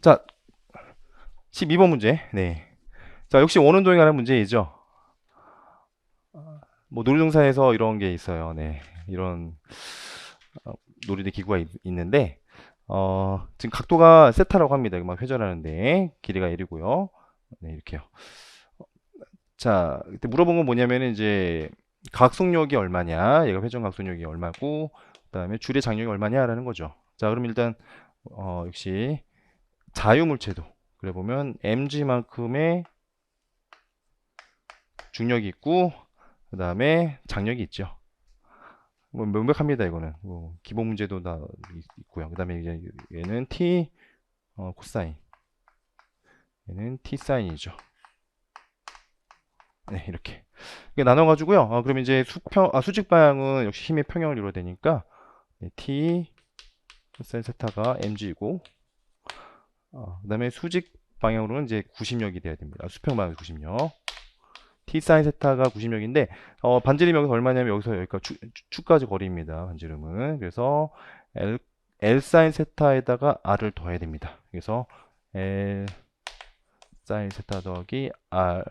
자, 12번 문제. 네. 자, 역시 원운동에 관한 문제이죠. 뭐 놀이동산에서 이런 게 있어요. 네. 이런 놀이대 기구가 있는데 지금 각도가 세타라고 합니다. 막 회전하는데 길이가 1이고요. 네, 이렇게요. 자, 그때 물어본 건 뭐냐면 이제 각속력이 얼마냐, 얘가 회전 각속력이 얼마고, 그다음에 줄의 장력이 얼마냐라는 거죠. 자, 그럼 일단 역시 자유물체도 그래 보면 mg만큼의 중력이 있고, 그다음에 장력이 있죠. 뭐 명백합니다. 이거는 뭐 기본 문제도 다 있고요. 그다음에 이제 얘는 t 코사인, 얘는 t 사인이죠. 네, 이렇게 나눠 가지고요. 그럼 이제 수직 방향은 역시 힘의 평형을 이루어야 되니까 네, t 코사인 세타가 mg이고, 그다음에 수직 방향으로는 이제 90력이 돼야 됩니다. 수평 방향 90력. t 사인 세타가 90력인데 반지름 여기서 얼마냐면 여기서 여기까지 축까지 거리입니다. 반지름은. 그래서 L 사인 세타에다가 r을 더해야 됩니다. 그래서 L 사인 세타 더하기 r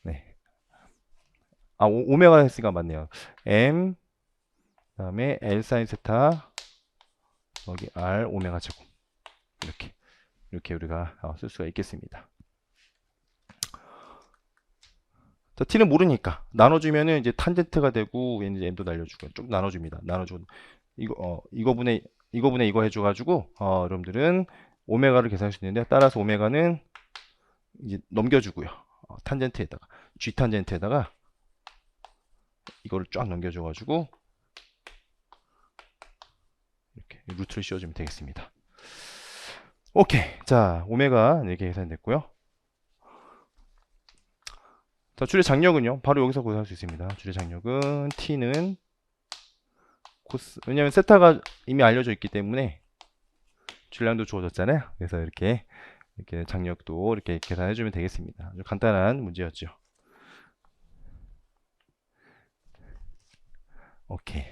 네. 오메가 했으니까 맞네요. m 그다음에 L 사인 세타 더하기 r 오메가 제곱 이렇게 우리가 쓸 수가 있겠습니다. 자, t는 모르니까 나눠주면은 이제 탄젠트가 되고 이제 m도 날려주고 쭉 나눠줍니다. 나눠주고 이거분의 이거 해줘가지고 여러분들은 오메가를 계산할 수 있는데, 따라서 오메가는 이제 넘겨주고요. 탄젠트에다가 g 탄젠트에다가 이거를 쫙 넘겨줘가지고 이렇게 루트를 씌워주면 되겠습니다. 오케이. 자, 오메가 이렇게 계산됐고요. 자, 줄의 장력은요, 바로 여기서 구할 수 있습니다. 줄의 장력은 t는 코스, 왜냐면 세타가 이미 알려져 있기 때문에 질량도 주어졌잖아요. 그래서 이렇게 장력도 이렇게 계산해 주면 되겠습니다. 아주 간단한 문제였죠. 오케이.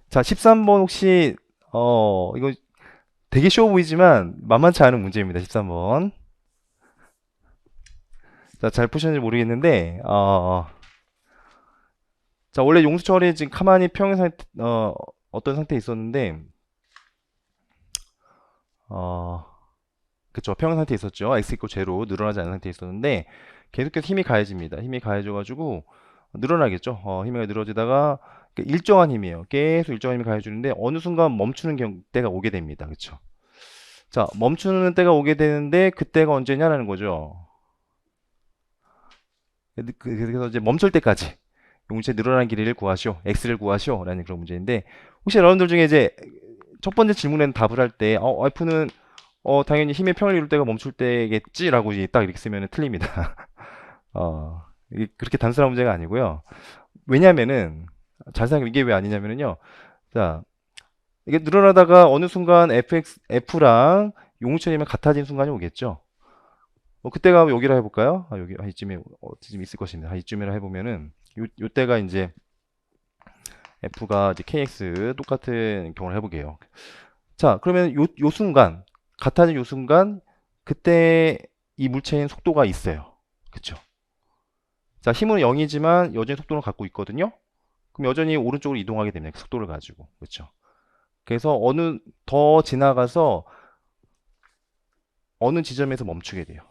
자, 13번 혹시 이거 되게 쉬워 보이지만 만만치 않은 문제입니다. 13번. 자, 잘 푸셨는지 모르겠는데 자, 원래 용수철이 지금 가만히 평행 상태 어떤 상태에 있었는데 그쵸, 평행 상태에 있었죠. x 있고 제로 늘어나지 않은 상태에 있었는데 계속해서 힘이 가해집니다. 힘이 가해져 가지고 늘어나겠죠. 힘이 늘어지다가 일정한 힘이에요. 계속 일정한 힘이 가해주는데 어느 순간 멈추는 때가 오게 됩니다. 그쵸. 자, 멈추는 때가 오게 되는데 그때가 언제냐라는 거죠. 그래서 이제 멈출 때까지 용체의 늘어나는 길이를 구하시오. x를 구하시오. 라는 그런 문제인데, 혹시 여러분들 중에 이제 첫 번째 질문에는 답을 할 때, F는 당연히 힘의 평을 이룰 때가 멈출 때겠지라고 이제 딱 이렇게 쓰면 틀립니다. 이게 그렇게 단순한 문제가 아니고요. 왜냐면은, 잘 생각해, 이게 왜 아니냐면은요. 자, 이게 늘어나다가 어느 순간 F랑 용체이면 같아진 순간이 오겠죠. 그때가 여기라 해볼까요? 여기, 이쯤에, 어디쯤 있을 것입니다. 이쯤이라 해보면은, 요때가 이제, F가 이제 KX 똑같은 경우를 해보게요. 자, 그러면 요 순간, 같아진 요 순간, 그때 이 물체인 속도가 있어요. 그쵸? 자, 힘은 0이지만 여전히 속도를 갖고 있거든요? 그럼 여전히 오른쪽으로 이동하게 됩니다. 그 속도를 가지고. 그쵸? 그래서 더 지나가서 어느 지점에서 멈추게 돼요.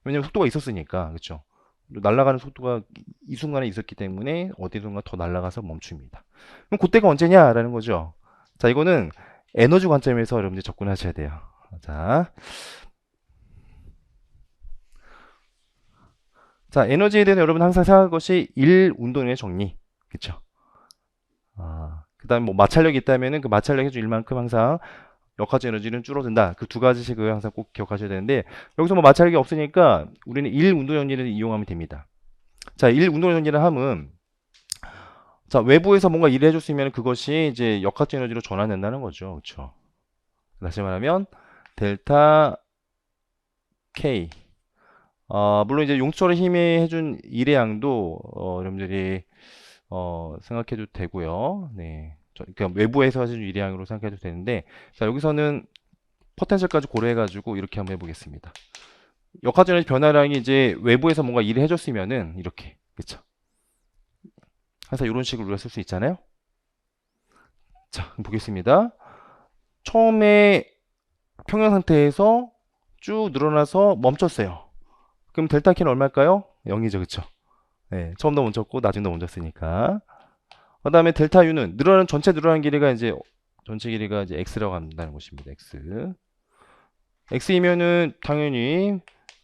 왜냐면 속도가 있었으니까. 그쵸? 날아가는 속도가 이 순간에 있었기 때문에 어디선가 더 날아가서 멈춥니다. 그럼 그때가 언제냐라는 거죠. 자, 이거는 에너지 관점에서 여러분들 접근하셔야 돼요. 자, 에너지에 대해서 여러분 항상 생각할 것이 1 운동의 정리. 그쵸? 그 다음에 뭐 마찰력이 있다면은 그 마찰력의 일만큼 항상 역하적 에너지는 줄어든다. 그 두 가지씩을 항상 꼭 기억하셔야 되는데, 여기서 뭐 마찰력이 없으니까 우리는 1 운동 정리를 이용하면 됩니다. 자, 1 운동 정리를 하면, 자, 외부에서 뭔가 일을 해줬으면 그것이 이제 역학적 에너지로 전환된다는 거죠. 그렇죠? 다시 말하면 델타 K. 물론 이제 용철의 힘이 해준 일의 양도 여러분들이 생각해도 되고요. 네. 그러니까 외부에서 해준 일의 양으로 생각해도 되는데, 자, 여기서는 포텐셜까지 고려해가지고 이렇게 한번 해보겠습니다. 역학적 에너지 변화량이 이제 외부에서 뭔가 일을 해줬으면은 이렇게, 그렇죠? 항상 이런 식으로 우리가 쓸 수 있잖아요. 자, 그럼 보겠습니다. 처음에 평형 상태에서 쭉 늘어나서 멈췄어요. 그럼 델타 K는 얼마일까요? 0이죠, 그쵸? 네, 처음도 멈췄고 나중도 멈췄으니까. 그 다음에 델타 U는 전체 늘어나는 길이가 이제 전체 길이가 이제 x라고 한다는 것입니다. x. x이면은 당연히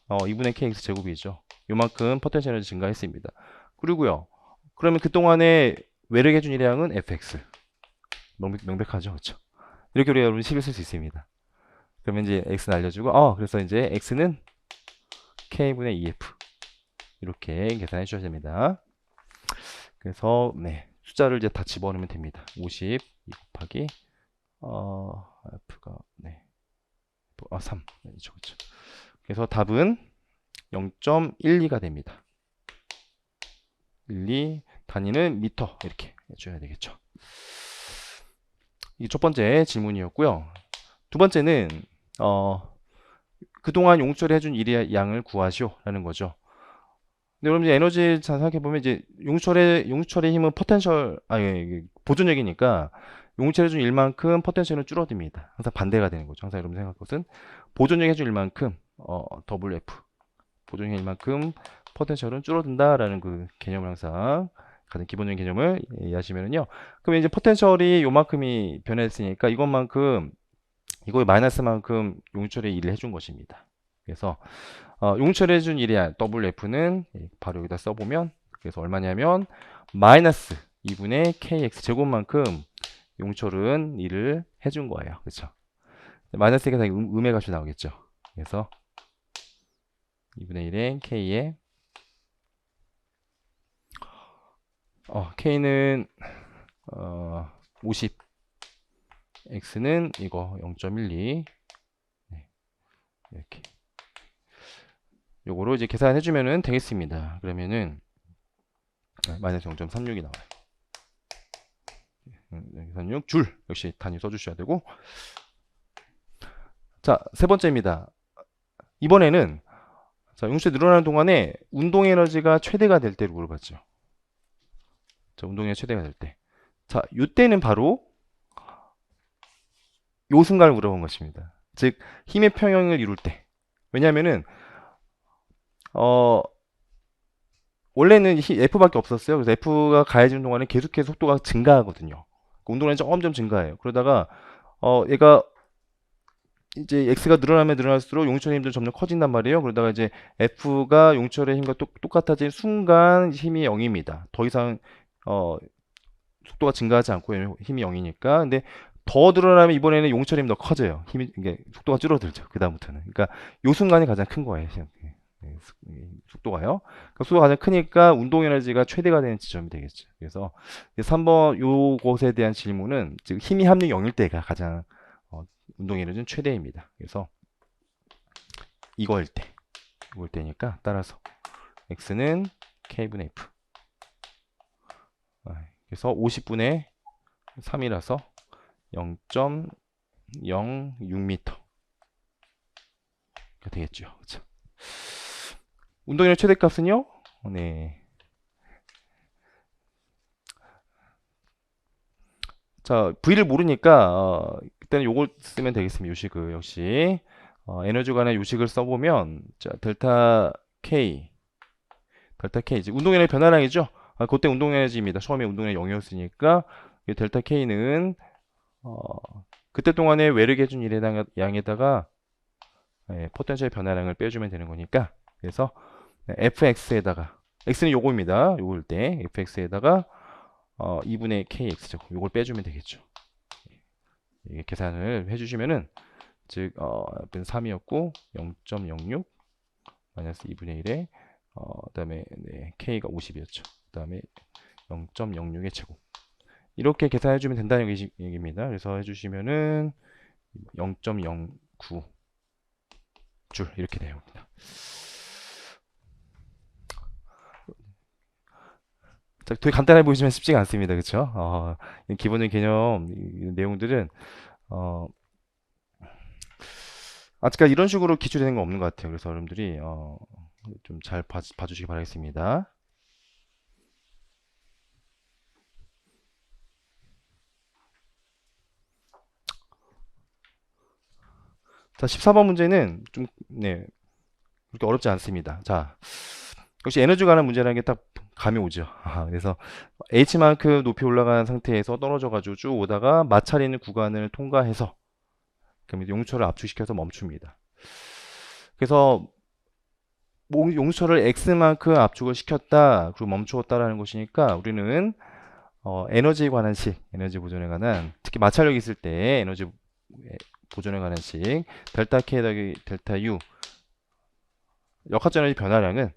2분의 kx 제곱이죠. 요만큼 포텐셜 에너지 증가했습니다. 그리고요. 그러면 그동안에 외력해준 일량은 fx. 명백하죠, 그렇죠? 이렇게 우리가 여러분 식을 쓸 수 있습니다. 그러면 이제 x는 알려주고, 그래서 이제 x는 k분의 2f 이렇게 계산해 주셔야 됩니다. 그래서 네, 숫자를 이제 다 집어넣으면 됩니다. 50 2 곱하기 f가 네, 3 그렇죠, 그렇죠. 그래서 답은 0.12가 됩니다. 12 단위는 미터 이렇게 해줘야 되겠죠. 이게 첫 번째 질문이었고요. 두 번째는 그동안 용철이 해준 일의 양을 구하시오 라는 거죠. 근데 여러분 이제 에너지 잘 생각해보면 이제 용철의 힘은 보존력이니까 용철이 해준 일만큼 포텐셜은 줄어듭니다. 항상 반대가 되는 거죠. 항상 여러분 생각할 것은 보존력 해준 일만큼 WF 보존력 일만큼 포텐셜은 줄어든다라는 그 개념을 항상 가장 기본적인 개념을 이해하시면은요. 그러면 이제 포텐셜이 요만큼이 변했으니까 이거의 마이너스만큼 용철의 일을 해준 것입니다. 그래서 용철해 준 일이야 WF는 바로 여기다 써보면 그래서 얼마냐면 마이너스 2분의 KX 제곱만큼 용철은 일을 해준 거예요. 그렇죠? 마이너스니까 당연히 음의 값이 나오겠죠. 그래서 2분의 1의 K에 K는 50 X는 이거 0.12 네, 이렇게 요거로 이제 계산해 주면은 되겠습니다. 그러면은 마이너스 0.36이 나와요. 계산 6줄 역시 단위 써주셔야 되고, 자, 세 번째입니다. 이번에는 자, 용체 늘어나는 동안에 운동 에너지가 최대가 될 때를 물어봤죠. 자, 운동 에너지 최대가 될 때. 자, 이때는 바로 요 순간을 물어본 것입니다. 즉 힘의 평형을 이룰 때. 왜냐면은 원래는 F밖에 없었어요. 그래서 F가 가해지는 동안에 계속해서 속도가 증가하거든요. 운동량이 점점 증가해요. 그러다가 얘가 이제 X가 늘어나면 늘어날수록 용철의 힘도 점점 커진단 말이에요. 그러다가 이제 F가 용철의 힘과 똑같아진 순간 힘이 0입니다. 더 이상 어, 속도가 증가하지 않고 힘이 0이니까. 근데 더 늘어나면 이번에는 용철 힘이 더 커져요. 힘이 이게 속도가 줄어들죠. 그 다음부터는. 그러니까 요 순간이 가장 큰 거예요. 속도가요. 그러니까 속도가 가장 크니까 운동 에너지가 최대가 되는 지점이 되겠죠. 그래서 3번 요것에 대한 질문은 즉 힘이 합류 0일 때가 가장 운동 에너지는 최대입니다. 그래서 이거일 때니까 따라서 x는 k분의 f. 그래서 50분의 3이라서 0.06m 되겠죠. 그렇죠? 운동의 최대값은요? 네. 자, V를 모르니까 그때는 요걸 쓰면 되겠습니다. 요식을 역시 에너지 관의 요식을 써보면 자, 델타 K 이제 운동 에너지 변화량이죠. 그때 운동 에너지입니다. 처음에 운동 에너지 0이었으니까 델타 K는 그때 동안에 외력해준 양에다가 포텐셜 변화량을 빼주면 되는 거니까 그래서 fx에다가 x는 요거입니다. 요걸 때 fx에다가 2분의 kx제곱 요걸 빼주면 되겠죠. 이게 계산을 해주시면은 즉 앞에는 3이었고 0.06 마이너스 2분의 1에 그다음에 k가 50이었죠. 그다음에 0.06의 제곱 이렇게 계산해주면 된다는 얘기입니다. 그래서 해주시면은 0.09 줄 이렇게 되옵니다. 되게 간단해 보이지만 쉽지가 않습니다. 그렇죠? 기본적인 개념 내용들은 아직까지 이런 식으로 기출되는 건 없는 것 같아요. 그래서 여러분들이 좀 잘 봐주시기 바라겠습니다. 자, 14번 문제는 좀 그렇게 어렵지 않습니다. 자, 역시 에너지 관한 문제라는 게 딱 감이 오죠. 그래서 H만큼 높이 올라간 상태에서 떨어져가지고 쭉 오다가 마찰 있는 구간을 통과해서 그럼 용수철을 압축시켜서 멈춥니다. 그래서 용수철을 X만큼 압축을 시켰다 그리고 멈추었다라는 것이니까 우리는 에너지에 관한 에너지 보존에 관한 특히 마찰력이 있을 때 에너지 보존에 관한 델타 K 더하기 델타 U 역학적 에너지 변화량은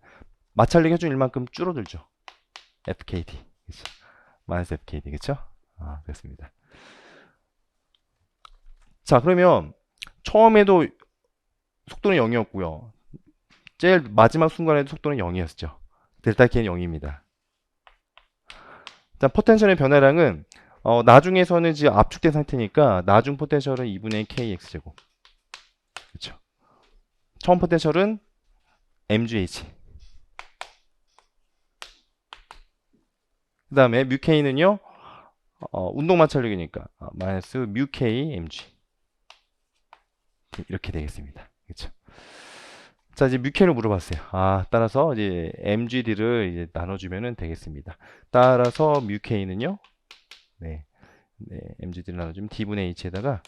마찰력 해준 일만큼 줄어들죠. FKD 그렇죠? 마이너스 FKD 그렇죠? 그렇습니다. 자, 그러면 처음에도 속도는 0이었고요. 제일 마지막 순간에도 속도는 0이었죠. 델타 K는 0입니다. 일단 포텐셜의 변화량은 나중에서는 이제 압축된 상태니까 나중 포텐셜은 2분의 KX제곱. 그렇죠. 처음 포텐셜은 MGH. 그 다음에 뮤K는요, 운동 마찰력이니까 마이너스 뮤K MG. 이렇게 되겠습니다. 그렇죠. 자, 이제 뮤K를 물어봤어요. 따라서 이제 MGD를 이제 나눠주면 되겠습니다. 따라서 뮤K는요, MGD를 나눠주면 D분의 H에다가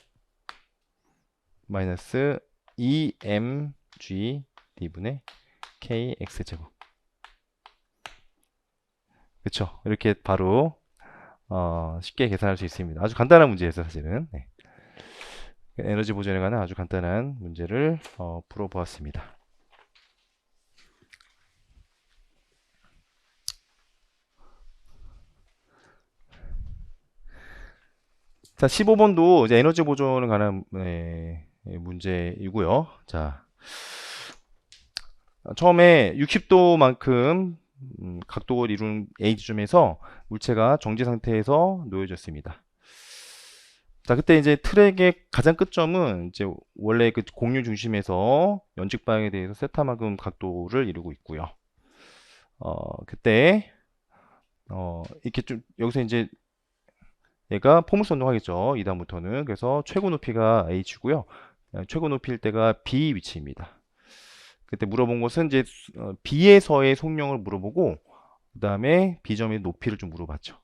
마이너스 2mg D분의 KX제곱. 그쵸? 이렇게 바로 쉽게 계산할 수 있습니다. 아주 간단한 문제예요, 사실은. 에너지 보존에 관한 아주 간단한 문제를 풀어보았습니다. 자, 15번도 이제 에너지 보존에 관한 문제이고요. 자, 처음에 60도만큼 각도를 이룬 A 지점에서 물체가 정지 상태에서 놓여졌습니다. 자, 그때 이제 트랙의 가장 끝점은 이제 원래 그 공유 중심에서 연측 방향에 대해서 세타만큼 각도를 이루고 있고요. 그때 이렇게 좀 여기서 이제 얘가 포물선 운동하겠죠. 2단부터는. 그래서 최고 높이가 H고요. 최고 높이일 때가 B 위치입니다. 그때 물어본 것은 이제 B에서의 속력을 물어보고 그 다음에 B점의 높이를 좀 물어봤죠.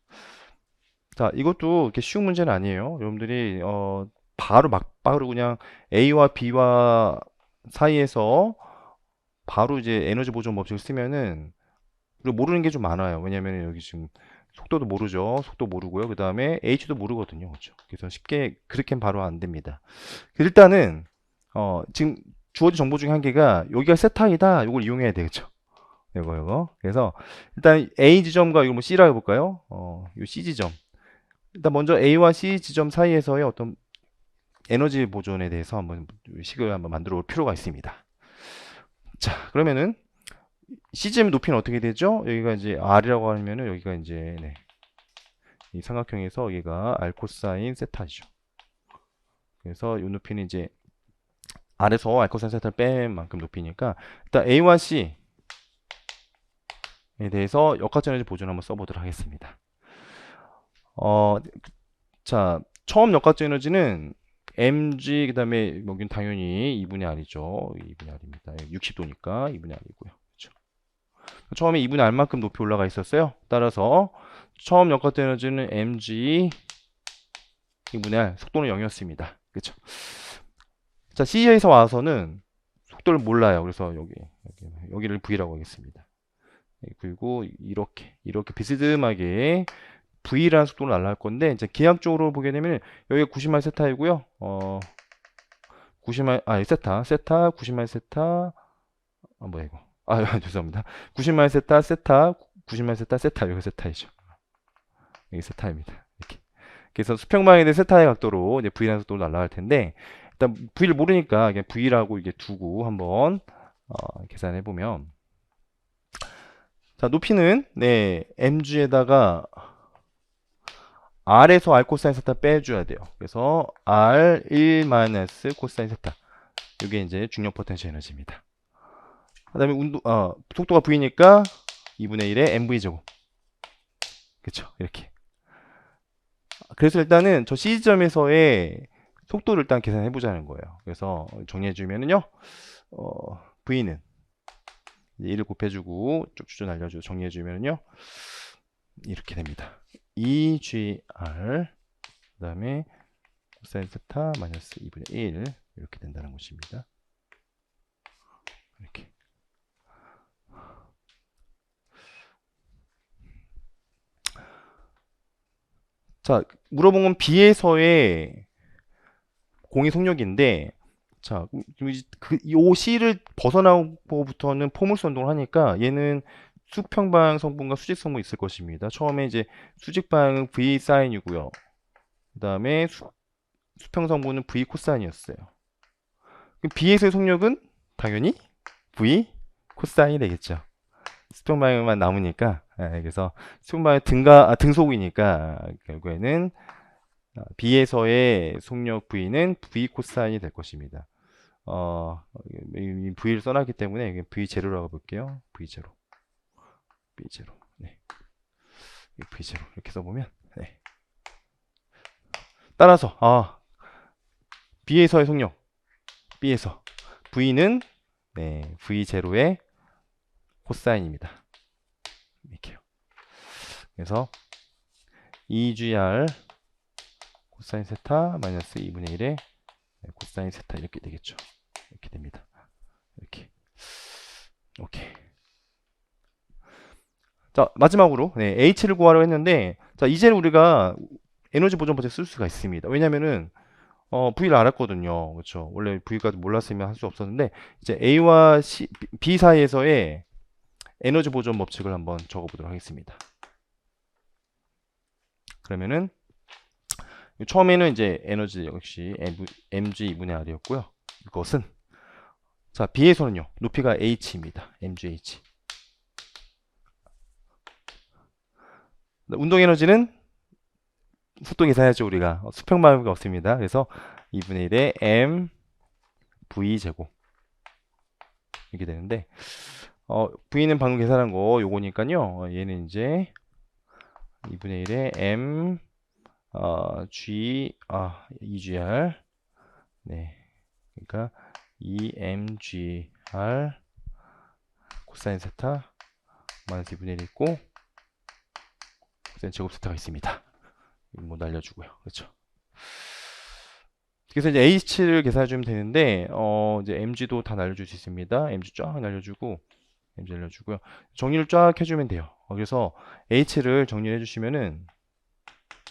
자, 이것도 이렇게 쉬운 문제는 아니에요. 여러분들이 바로 막바로 그냥 A와 B와 사이에서 바로 이제 에너지 보존 법칙을 쓰면은 그리고 모르는 게 좀 많아요. 왜냐면 여기 지금 속도도 모르죠. 속도 모르고요. 그 다음에 h도 모르거든요. 그렇죠? 그래서 쉽게 그렇게 바로 안 됩니다. 일단은 지금 주어진 정보 중에 한 개가 여기가 세타이다. 이걸 이용해야 되겠죠. 이거. 그래서 일단 A 지점과 이거 뭐 C라고 해볼까요? 이 C 지점. 일단 먼저 A와 C 지점 사이에서의 어떤 에너지 보존에 대해서 한번 식을 한번 만들어 볼 필요가 있습니다. 자, 그러면은 C 지점 높이는 어떻게 되죠? 여기가 이제 R이라고 하면은 여기가 이제 네. 이 삼각형에서 여기가 R 코사인 세타죠. 그래서 이 높이는 이제 R에서 R 코사인 세타를 뺀 만큼 높이니까 일단 A와 C에 대해서 역학적 에너지 보존 한번 써보도록 하겠습니다. 자, 처음 역학적 에너지는 mg 그다음에 여기는 당연히 2분의 r이죠. 2분의 r입니다. 60도니까 2분의 r이고요. 그렇죠? 처음에 2분의 r만큼 높이 올라가 있었어요. 따라서 처음 역학적 에너지는 mg 2분의 r, 속도는 0이었습니다. 그렇죠? 자, C에서 와서는 속도를 몰라요. 그래서 여기를 V라고 하겠습니다. 그리고 이렇게 비스듬하게 V라는 속도로 날아갈 건데, 이제 기하학적으로 보게 되면 여기가 90마일 세타이고요. 90마일 세타 90마일 세타 뭐야 이거? 죄송합니다. 90마일 세타 90마일 세타 여기 세타이죠. 여기 세타입니다. 이렇게. 그래서 수평방에 대한 세타의 각도로 이제 V라는 속도로 날아갈 텐데, 일단 V를 모르니까 그냥 V라고 이게 두고 한번 계산해 보면, 자, 높이는 네 mg에다가 R에서 R 코사인 세타 빼줘야 돼요. 그래서 R1 마이너스 코사인 세타. 이게 이제 중력 포텐셜 에너지입니다. 그 다음에 속도가 V니까 2분의 1의 mv 제곱. 그쵸? 이렇게. 그래서 일단은 저 C지점에서의 속도를 일단 계산해 보자는 거예요. 그래서 정리해 주면은요, V는 1을 곱해주고 쭉 추전 알려주고 정리해 주면은요, 이렇게 됩니다. 2gr 그 다음에 코사인 세타 마이너스 2분의 1 이렇게 된다는 것입니다. 이렇게. 자, 물어본 건 B에서의 공의 속력인데, 자, 이 C를 벗어나고부터는 포물선 운동을 하니까 얘는 수평방 성분과 수직 성분이 있을 것입니다. 처음에 이제 수직 방향은 V 사인이고요. 그 다음에 수평 성분은 V 코사인이었어요. 그럼 B에서의 속력은 당연히 V 코사인이 되겠죠. 수평 방향만 남으니까. 그래서 수평 방향 등속이니까 결국에는 B에서의 속력 V는 V 코사인이 될 것입니다. V를 써놨기 때문에 V0라고 볼게요. V0. 네. V0 이렇게 써보면 네. 따라서 B에서의 속력 B에서 V는 네, V0의 코사인입니다. 이렇게요. 그래서 2gr 코사인 세타 마이너스 2분의 1의 코사인 세타 이렇게 되겠죠. 이렇게 됩니다. 이렇게. 오케이. 자, 마지막으로 네, H를 구하려고 했는데, 자, 이제는 우리가 에너지 보존 법칙 쓸 수가 있습니다. 왜냐면은 V를 알았거든요. 그렇죠? 원래 V까지 몰랐으면 할 수 없었는데, 이제 A와 B 사이에서의 에너지 보존 법칙을 한번 적어보도록 하겠습니다. 그러면은 처음에는 이제 에너지 역시 mg 2분의 r이었고요. 이것은 자, B에서는요. 높이가 h입니다. mgh. 운동 에너지는 속도 계산해야죠. 우리가 수평방향이 없습니다. 그래서 2분의 1의 m v 제곱 이렇게 되는데, v는 방금 계산한 거 요거니까요. 얘는 이제 2분의 1의 m EGR 네, 그러니까 EMGR 코사인 세타 마이너스 2분의 1 있고 코사인 제곱 세타가 있습니다. 이거 뭐 날려주고요. 그렇죠? 그래서 이제 H를 계산해 주면 되는데, 이제 MG도 다 날려줄 수 있습니다. MG 쫙 날려주고, MG 날려주고요. 정리를 쫙 해주면 돼요. 그래서 h를 정리해 주시면은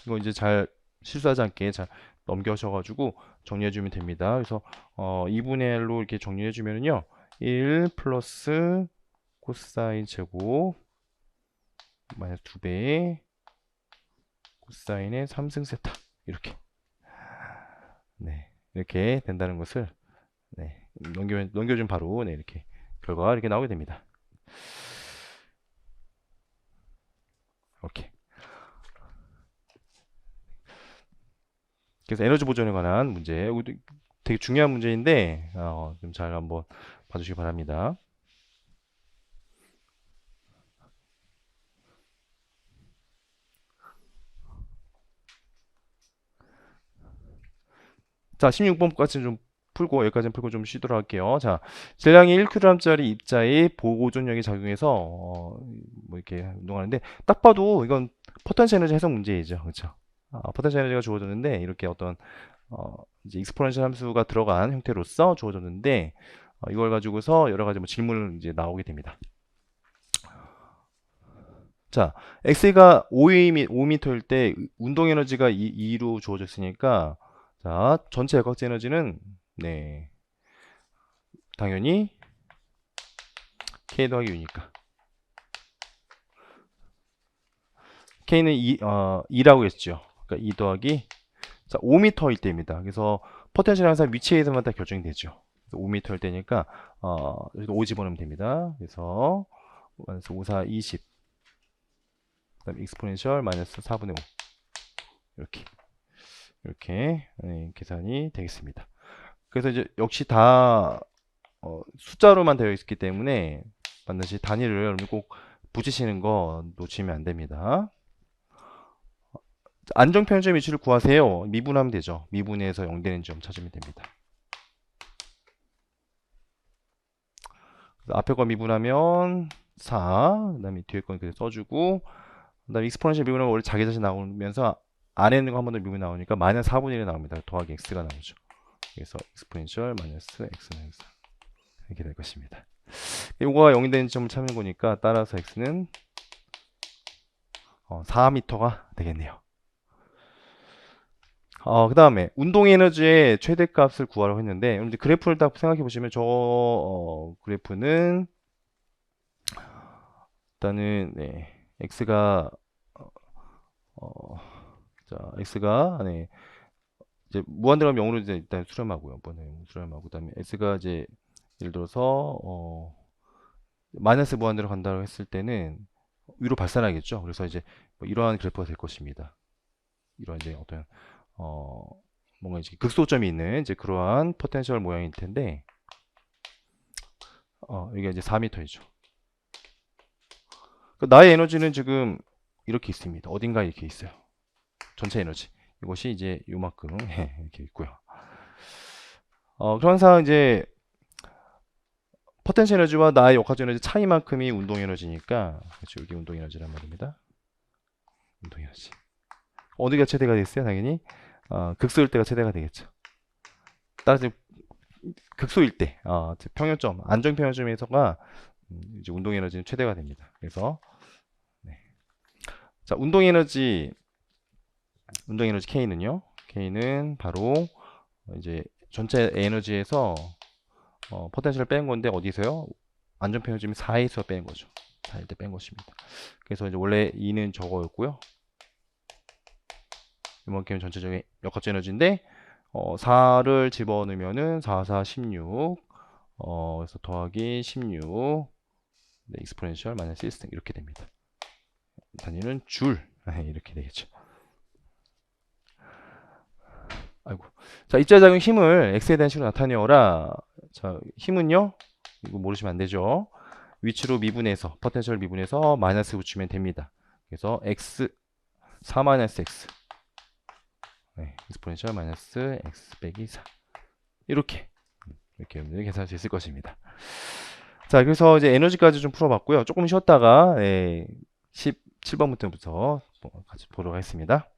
이거 이제 잘 실수하지 않게 잘 넘겨셔가지고 정리해 주면 됩니다. 그래서 2분의 1로 이렇게 정리해 주면은요, 1 플러스 코사인 제곱 마이너스 2배 코사인의 3승 세타, 이렇게, 네, 이렇게 된다는 것을, 네, 넘겨주면 바로, 네, 이렇게 결과가 이렇게 나오게 됩니다. 이렇게. 그래서 에너지 보존에 관한 문제, 이것도 되게 중요한 문제인데 좀 잘 한번 봐주시기 바랍니다. 자, 16번까지 좀 풀고, 여기까지는 풀고 좀 쉬도록 할게요. 자, 질량이 1kg짜리 입자의 보존력이 작용해서 뭐 이렇게 운동하는데, 딱 봐도 이건 포텐셜 에너지 해석 문제이죠. 그렇죠? 포텐셜 에너지가 주어졌는데, 이렇게 어떤 이제 익스포넨셜 함수가 들어간 형태로서 주어졌는데, 이걸 가지고서 여러 가지 뭐 질문을 이제 나오게 됩니다. 자, x가 5m일 때 운동 에너지가 2로 주어졌으니까, 자, 전체 역학적 에너지는, 네, 당연히 k 더하기 u니까 k는 2라고 했죠. 그러니까 2 더하기, 자, 5m일 때입니다. 그래서 포텐셜 항상 위치에서만 다 결정이 되죠. 5m일 때니까 5 집어넣으면 됩니다. 그래서 5, 4, 20, 그다음 익스포넨셜 마이너스 4분의 5, 이렇게 네, 계산이 되겠습니다. 그래서 이제 역시 다 숫자로만 되어 있기 때문에 반드시 단위를 여러분 꼭 붙이시는 거 놓치면 안 됩니다. 안정편의점 위치를 구하세요. 미분하면 되죠. 미분해서 0되는 점 찾으면 됩니다. 앞에 거 미분하면 4, 그 다음에 뒤에 건 그대로 써주고, 그 다음에 익스포넨셜 미분하면 원래 자기 자신 나오면서 안에 있는 거 한 번 더 미분 나오니까 마이너스 4분의 1이 나옵니다. 더하기 x가 나오죠. 그래서 익스포넨셜 마이너스 x는 이렇게 될 것입니다. 요거가 0이 되는 점을 찾는 거니까 따라서 x는 4m가 되겠네요. 그 다음에 운동 에너지의 최대값을 구하라고 했는데, 여러분들 그래프를 딱 생각해 보시면 저 그래프는 일단은 네, x가 자, x가 네, 이제 무한대로 0으로 이제 일단 수렴하고요. 수렴하고 그다음에 x가 이제 예를 들어서 마이너스 무한대로 간다고 했을 때는 위로 발산하겠죠. 그래서 이제 뭐 이러한 그래프가 될 것입니다. 이러한 이제 어떤 뭔가 이제 극소점이 있는 이제 그러한 포텐셜 모양일 텐데, 이게 이제 4m이죠. 나의 에너지는 지금 이렇게 있습니다. 어딘가에 이렇게 있어요. 전체 에너지. 이것이 이제 요만큼 이렇게 있고요. 그럼 항상 이제 포텐셜 에너지와 나의 역학적 에너지 차이만큼이 운동 에너지니까, 그렇죠. 이게 운동 에너지란 말입니다. 운동 에너지. 어느 게 최대가 됐어요? 당연히 극소일 때가 최대가 되겠죠. 따라서 극소일 때, 평형점, 안정 평형점에서가 이제 운동 에너지는 최대가 됩니다. 그래서 네. 자, 운동 에너지 K는요. K는 바로 이제 전체 에너지에서 포텐셜을 뺀 건데 어디서요? 안정 평형점이 4에서 뺀 거죠. 4일 때 뺀 것입니다. 그래서 이제 원래 2는 저거였고요. 이만큼 전체적인 역학적 에너지인데 4를 집어넣으면은 4, 4, 16 그래서 더하기 16 네, 익스포넨셜 마이너스 1승 이렇게 됩니다. 단위는 줄 이렇게 되겠죠. 아이고. 자, 입자작용 힘을 x에 대한 식으로 나타내어라. 자, 힘은요? 이거 모르시면 안 되죠. 위치로 미분해서 포텐셜 미분해서 마이너스 붙이면 됩니다. 그래서 x 4 마이너스 x 네, 익스포넨셜 마이너스 x 빼기 4 이렇게 여러분들이 계산할 수 있을 것입니다. 자, 그래서 이제 에너지까지 좀 풀어봤고요. 조금 쉬었다가 17번부터부터 같이 보도록 하겠습니다.